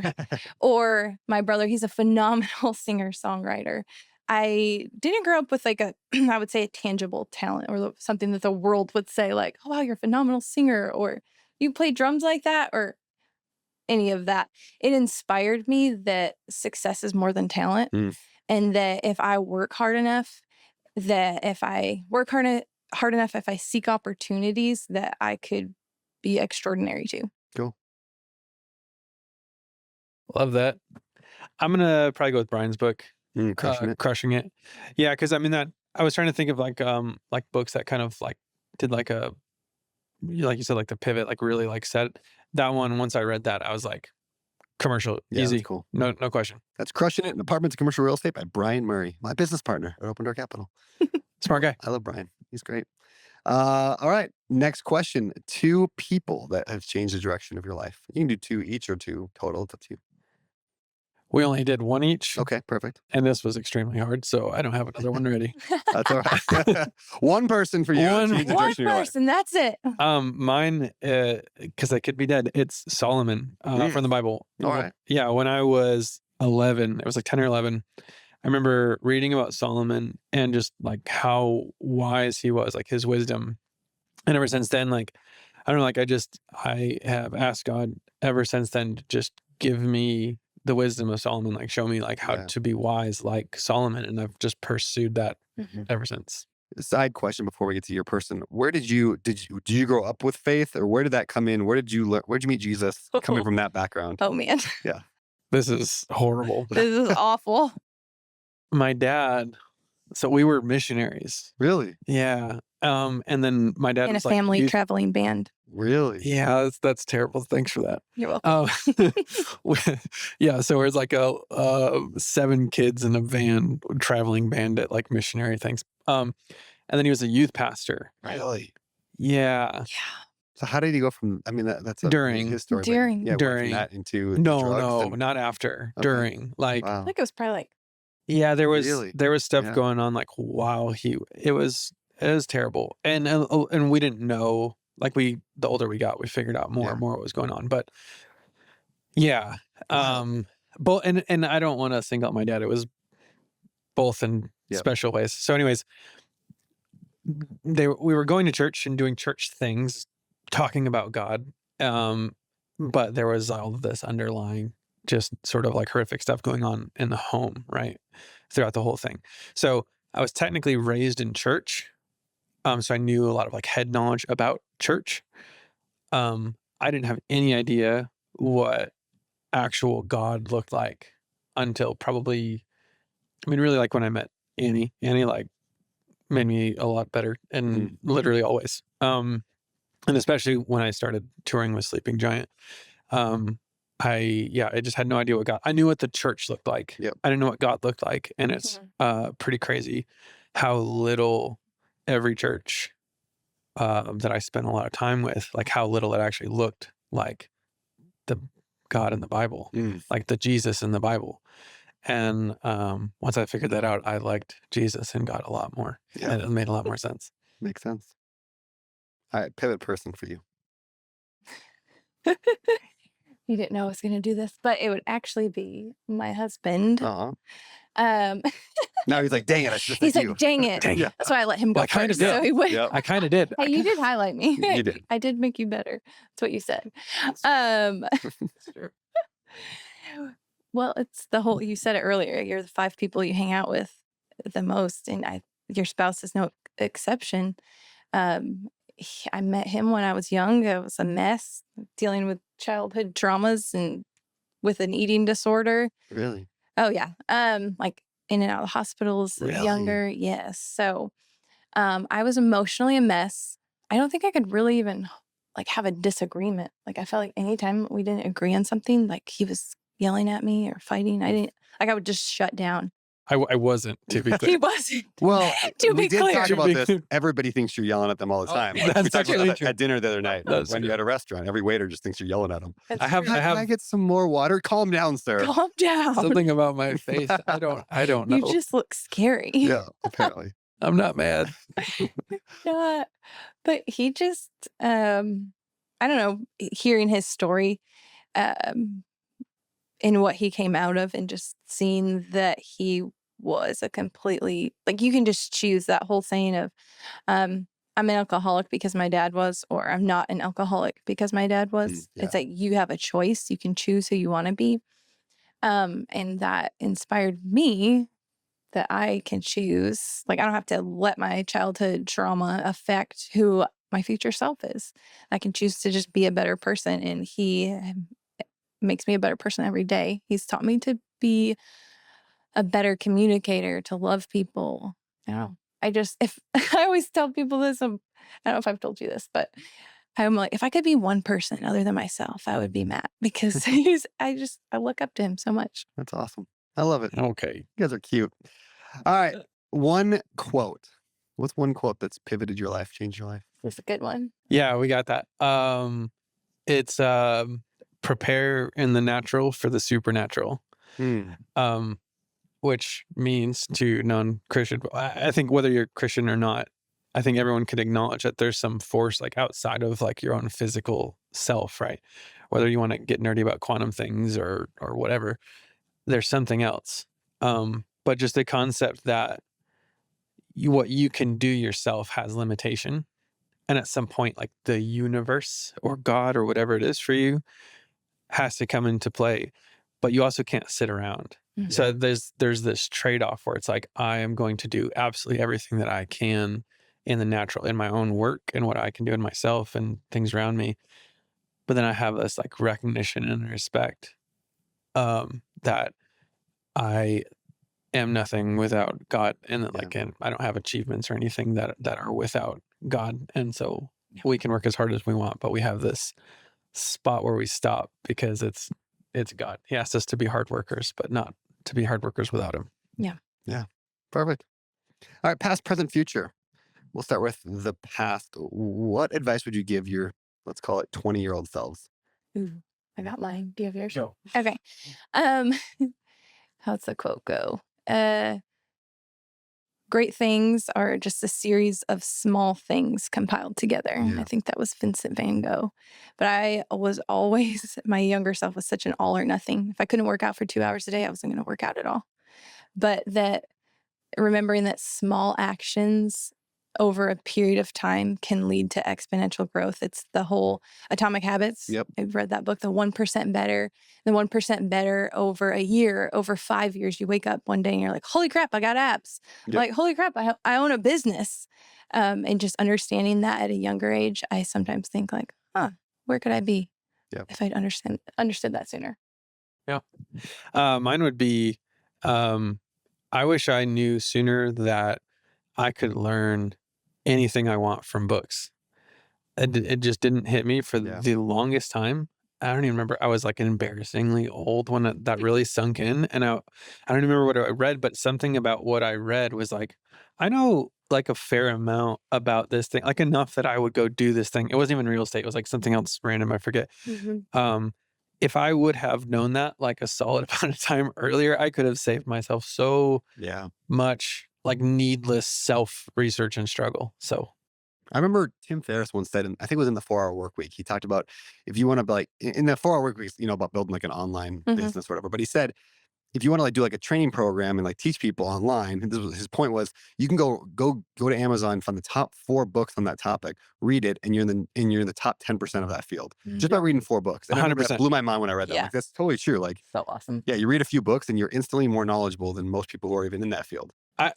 or my brother, he's a phenomenal singer-songwriter. I didn't grow up with I would say a tangible talent, or something that the world would say like, oh, wow, you're a phenomenal singer, or you play drums like that, or any of that. It inspired me that success is more than talent. And that if I work hard enough, if I seek opportunities, that I could be extraordinary too. Cool. Love that. I'm going to probably go with Brian's book. Crushing it. Yeah. Cause I was trying to think of like books that kind of like did like a, like you said, like the pivot, like really like set that one. Once I read that, I was like, commercial, easy. Cool. No question. That's Crushing It in Apartments and Commercial Real Estate by Brian Murray, my business partner at Open Door Capital. Smart guy. I love Brian. He's great. All right. Next question. 2 people that have changed the direction of your life. You can do 2 each or 2 total. It's up to you. We only did one each. Okay, perfect. And this was extremely hard, so I don't have another one ready. That's all right. One person for you. One person, that's it. Mine, because I could be dead. It's Solomon from the Bible. All right. Yeah, when I was 11, it was like 10 or 11. I remember reading about Solomon and just like how wise he was, like his wisdom. And ever since then, like, I don't know, like I have asked God ever since then to just give me the wisdom of Solomon, like show me like how to be wise like Solomon. And I've just pursued that ever since. Side question before we get to your person. Where did you grow up with faith, or where did that come in? Where did you meet Jesus coming from that background? Oh man. Yeah. This is horrible. This is awful. My dad, so we were missionaries. Really? Yeah. And then my dad in was a family traveling band. Really? Yeah, that's terrible. Thanks for that. You're welcome. Yeah, so it was like a 7 kids in a van, traveling band at like missionary things. And then he was a youth pastor. Really? Yeah. Yeah. So how did he go from? I mean, that's during his story. During. Yeah, during that into no, not after. Okay. During, like, wow. I think it was probably like yeah, there was stuff Yeah. going on like while it was terrible, and we didn't know. Like the older we got, we figured out more and more what was going on. But yeah, both and I don't want to single out my dad. It was both in special ways. So, anyways, we were going to church and doing church things, talking about God. But there was all of this underlying, just sort of like horrific stuff going on in the home, right? Throughout the whole thing. So I was technically raised in church. So I knew a lot of like head knowledge about church. I didn't have any idea what actual God looked like until probably, I mean, really like when I met Annie. Annie like made me a lot better, and literally always. And especially when I started touring with Sleeping Giant. I just had no idea what God. I knew what the church looked like. Yep. I didn't know what God looked like, and it's pretty crazy how little every church that I spent a lot of time with, like how little it actually looked like the God in the Bible, like the Jesus in the Bible. And once I figured that out, I liked Jesus and God a lot more. Yeah. And it made a lot more sense. Makes sense. All right, pivot person for you. You didn't know I was going to do this, but it would actually be my husband. Now he's like, dang it, I should have He's said like, dang it. Yeah. That's why I let him go Well, I kind of first. did. So he would. Yep. I kind of did. Hey, you did highlight me. You did. I did make you better. That's what you said. Well, it's the whole, you said it earlier. You're the 5 people you hang out with the most, and your spouse is no exception. I met him when I was young. I was a mess, dealing with childhood traumas and with an eating disorder. Really? Oh yeah. Like in and out of hospitals younger. Yes. So I was emotionally a mess. I don't think I could really even like have a disagreement. Like I felt like anytime we didn't agree on something, like he was yelling at me or fighting, I would just shut down. I wasn't, to be clear. He wasn't. Well, to we be did clear. talk about this. Everybody thinks you're yelling at them all the time. That's we talked actually about that at dinner the other night when you're at a restaurant. Every waiter just thinks you're yelling at them. That's I have true. Can I get some more water? Calm down, sir. Calm down. something about my face. I don't know. You just look scary. Yeah, apparently. I'm not mad. Yeah. But he just, I don't know, hearing his story and what he came out of, and just seeing that he was a completely, like, you can just choose that whole saying of, I'm an alcoholic because my dad was, or I'm not an alcoholic because my dad was. Yeah. It's like you have a choice. You can choose who you want to be. And that inspired me that I can choose. Like, I don't have to let my childhood trauma affect who my future self is. I can choose to just be a better person. And he makes me a better person every day. He's taught me to be a better communicator, to love people. I don't know. I always tell people this. I don't know if I've told you this, but I'm like, if I could be one person other than myself, I would be Matt, because I look up to him so much. That's awesome. I love it. Okay. You guys are cute. All right. One quote. What's one quote that's pivoted your life, changed your life? It's a good one. Yeah, we got that. It's prepare in the natural for the supernatural. which means to non-Christian. I think whether you're Christian or not, I think everyone could acknowledge that there's some force like outside of like your own physical self, right? Whether you want to get nerdy about quantum things or whatever, there's something else. But just the concept that what you can do yourself has limitation. And at some point, like the universe or God or whatever it is for you has to come into play, but you also can't sit around. Mm-hmm. So there's this trade-off where it's like, I am going to do absolutely everything that I can in the natural, in my own work and what I can do in myself and things around me. But then I have this like recognition and respect that I am nothing without God, and that like, and I don't have achievements or anything that are without God. And so we can work as hard as we want, but we have this spot where we stop because it's God. He asked us to be hard workers, but not to be hard workers without him. Yeah. Perfect. All right. Past, present, future. We'll start with the past. What advice would you give your, let's call it 20-year-old selves? Ooh, I got mine. Do you have yours? No. Okay. How's the quote go? Great things are just a series of small things compiled together. I think that was Vincent van Gogh. But I was always, my younger self was such an all or nothing. If I couldn't work out for 2 hours a day, I wasn't going to work out at all. But that remembering that small actions over a period of time can lead to exponential growth. It's the whole Atomic Habits. Yep. I've read that book, the 1% better, the 1% better over a year, over 5 years. You wake up one day and you're like, holy crap, I got abs. Yep. Like, holy crap, I own a business. And just understanding that at a younger age, I sometimes think like, where could I be if I'd understood that sooner? Yeah. Mine would be, I wish I knew sooner that I could learn anything I want from books. It just didn't hit me for the longest time. I don't even remember. I was like embarrassingly old when that really sunk in. And I don't remember what I read, but something about what I read was like, I know like a fair amount about this thing, like enough that I would go do this thing. It wasn't even real estate. It was like something else random. I forget. Mm-hmm. If I would have known that like a solid amount of time earlier, I could have saved myself so much like needless self-research and struggle. So I remember Tim Ferriss once said, I think it was in the 4-Hour Work Week, he talked about if you want to like in the 4-Hour Work Week, about building like an online business or whatever. But he said, if you want to like do like a training program and like teach people online, and his point was, you can go to Amazon, find the top 4 books on that topic, read it, and you're in the top 10% of that field just by reading 4 books. And 100%. That blew my mind when I read that. Like, that's totally true. Like, so awesome. Yeah, you read a few books and you're instantly more knowledgeable than most people who are even in that field. I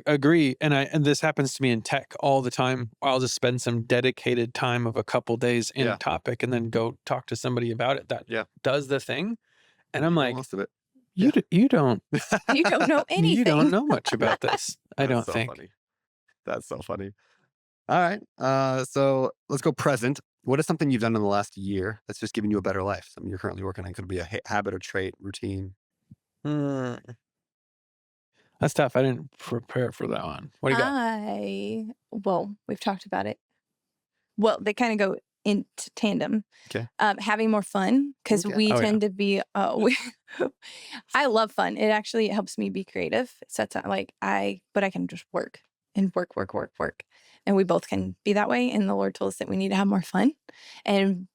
agree. And this happens to me in tech all the time. I'll just spend some dedicated time of a couple days in a topic and then go talk to somebody about it that does the thing. And I'm like, most of it. You don't you don't know anything. You don't know much about this. I don't so think. Funny. That's so funny. All right. So let's go present. What is something you've done in the last year that's just giving you a better life? Something you're currently working on. Could be a habit or trait, routine. That's tough. I didn't prepare for that one. What do you got? Well, we've talked about it. Well, they kind of go into tandem. Okay. Having more fun, because we tend to be, I love fun. It actually helps me be creative. So it's not like but I can just work and work. And we both can be that way. And the Lord told us that we need to have more fun. And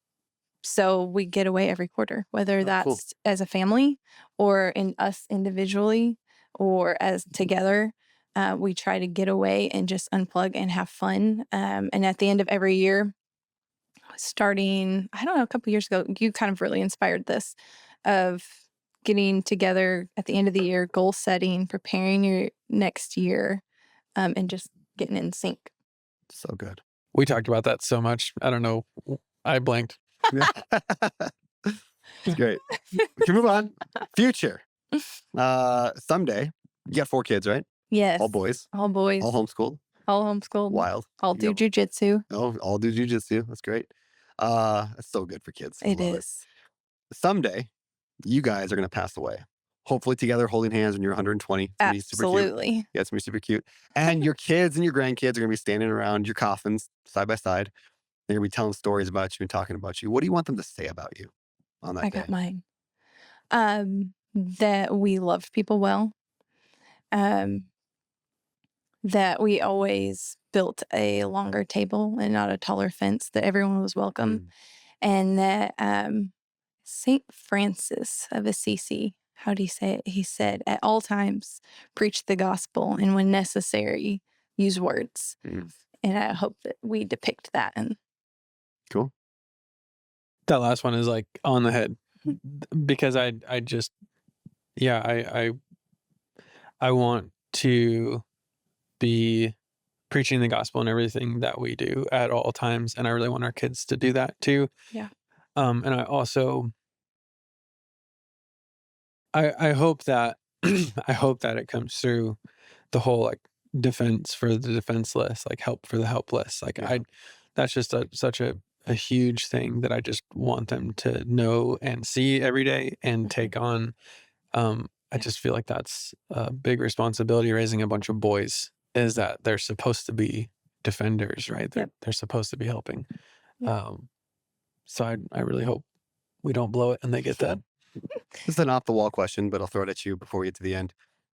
so we get away every quarter, whether that's as a family or in us individually or as together. We try to get away and just unplug and have fun. And at the end of every year, starting, I don't know, a couple years ago, you kind of really inspired this of getting together at the end of the year, goal setting, preparing your next year, and just getting in sync. So good. We talked about that so much. I don't know. I blanked. It's great. We can move on. Future. Someday, you got 4 kids, right? Yes. All boys. All boys. All homeschooled. All homeschooled. Wild. All do jujitsu. Oh, all do jujitsu. That's great. That's so good for kids. It is. Someday, you guys are going to pass away. Hopefully together, holding hands when you're 120. Absolutely. Yeah, it's going to be super cute. And your kids and your grandkids are going to be standing around your coffins side by side. They're going to be telling stories about you and talking about you. What do you want them to say about you on that day? I got mine. that we loved people well, that we always built a longer table and not a taller fence, that everyone was welcome, and that Saint Francis of Assisi, how do you say it? He said, "At all times, preach the gospel, and when necessary, use words." And I hope that we depict that. And Cool. That last one is like on the head, because I just, I want to be preaching the gospel in everything that we do at all times, and I really want our kids to do that too. Yeah. And I also, I hope that I hope that it comes through the whole like defense for the defenseless, like help for the helpless. Like that's just such a huge thing that I just want them to know and see every day and take on. I just feel like that's a big responsibility raising a bunch of boys, is that they're supposed to be defenders, right? They're supposed to be helping. So I really hope we don't blow it and they get that. This is an off the wall question, but I'll throw it at you before we get to the end.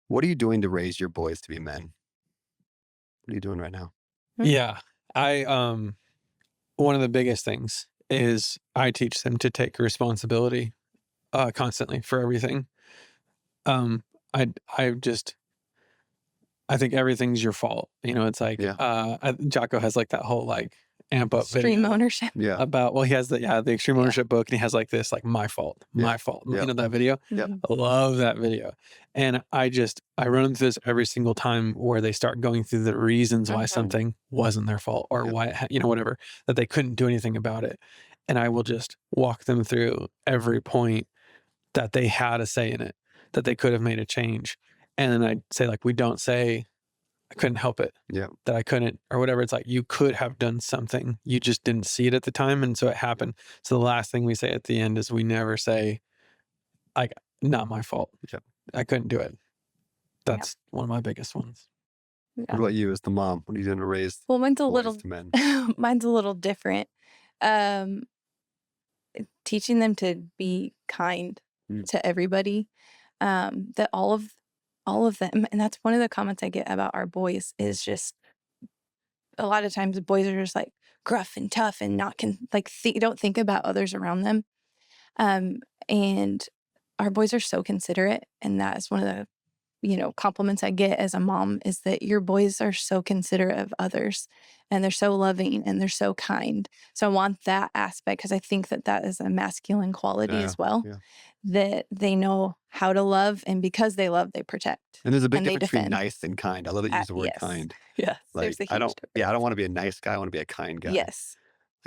What are you doing to raise your boys to be men? What are you doing right now? Yeah. One of the biggest things is I teach them to take responsibility constantly for everything. I think everything's your fault. You know, it's like Jocko has like that whole like amp up extreme video ownership. About, well, he has the extreme ownership book, and he has like this like my fault. You know that video? I love that video. And I run them through this every single time, where they start going through the reasons why something wasn't their fault, or why, whatever, that they couldn't do anything about it. And I will just walk them through every point that they had a say in it, that they could have made a change. And then I'd say, like, we don't say, I couldn't help it. That I couldn't, or whatever. It's like, you could have done something. You just didn't see it at the time. And so it happened. So the last thing we say at the end is, we never say, like, not my fault. I couldn't do it. That's one of my biggest ones. What about you as the mom? What are you doing to raise mine's a boys little to men? Mine's a little different. Teaching them to be kind to everybody. That all of them, and that's one of the comments I get about our boys, is just a lot of times boys are just like gruff and tough and not don't think about others around them. And our boys are so considerate, and that is one of the compliments I get as a mom, is that your boys are so considerate of others, and they're so loving, and they're so kind. So I want that aspect, because I think that is a masculine quality as well, that they know how to love, and because they love, they protect. And there's a big difference between nice and kind. I love that you use the word kind. Yes. Like, I don't want to be a nice guy. I want to be a kind guy. Yes.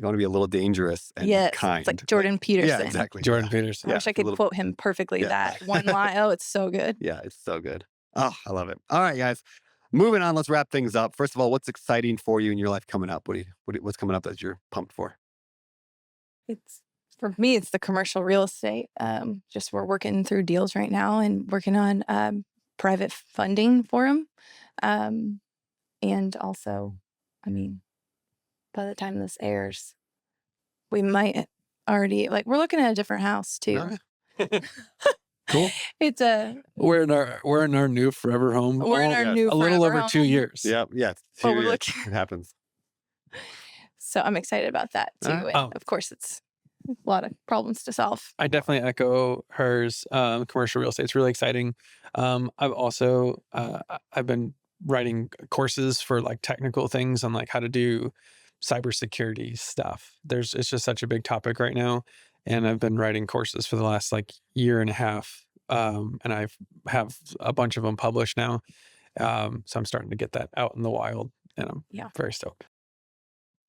I want to be a little dangerous and kind. It's like Jordan Peterson. Yeah, exactly. Jordan Peterson. I wish I could quote him perfectly. That one line. Oh, it's so good. Yeah, it's so good. Oh, I love it. All right, guys. Moving on, let's wrap things up. First of all, what's exciting for you in your life coming up? What's coming up that you're pumped for? For me, it's the commercial real estate. Just we're working through deals right now and working on private funding for them. And also, by the time this airs, we might already, we're looking at a different house too. Cool. It's we're in our new forever home. We're in our new a little over 2 years. Yeah. 2 years. It happens. So I'm excited about that too. Of course, it's a lot of problems to solve. I definitely echo hers. Commercial real estate is really exciting. I've also I've been writing courses for like technical things on like how to do cybersecurity stuff. It's just such a big topic right now. And I've been writing courses for the last like year and a half. And I have a bunch of them published now. So I'm starting to get that out in the wild, and I'm very stoked.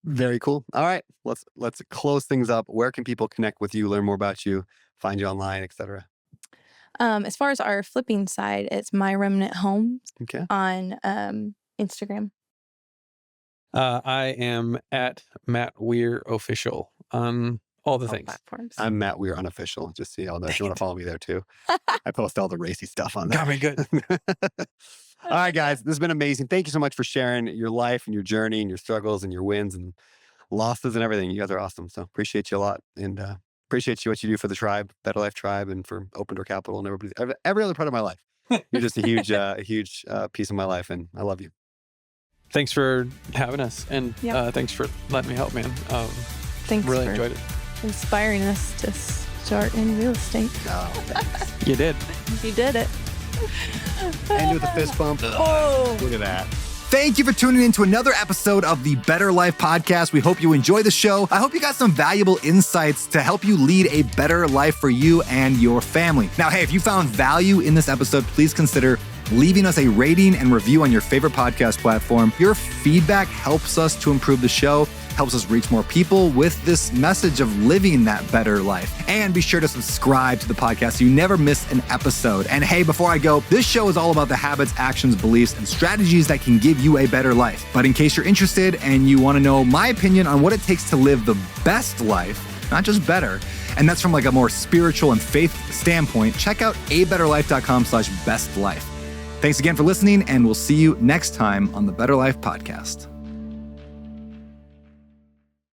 Very cool. All right. Let's close things up. Where can people connect with you, learn more about you, find you online, etc.? As far as our flipping side, it's My Remnant Homes on Instagram. I am at Matt Weir Official on all the things. Platforms. I'm Matt Weir Unofficial. Just so y'all know, if you want to follow me there too. I post all the racy stuff on there. Got me good. All right, guys. This has been amazing. Thank you so much for sharing your life and your journey and your struggles and your wins and losses and everything. You guys are awesome. So appreciate you a lot. And appreciate what you do for the tribe, Better Life Tribe, and for Open Door Capital and every other part of my life. You're just a huge piece of my life, and I love you. Thanks for having us, and thanks for letting me help, man. Thanks. Really enjoyed it. Inspiring us to start in real estate. Oh, thanks. You did. You did it. And with a fist bump. Oh. Look at that. Thank you for tuning in to another episode of the Better Life Podcast. We hope you enjoy the show. I hope you got some valuable insights to help you lead a better life for you and your family. Now, hey, if you found value in this episode, please consider leaving us a rating and review on your favorite podcast platform. Your feedback helps us to improve the show, helps us reach more people with this message of living that better life. And be sure to subscribe to the podcast so you never miss an episode. And hey, before I go, this show is all about the habits, actions, beliefs, and strategies that can give you a better life. But in case you're interested and you want to know my opinion on what it takes to live the best life, not just better, and that's from like a more spiritual and faith standpoint, check out abetterlife.com/bestlife. Thanks again for listening, and we'll see you next time on the Better Life Podcast.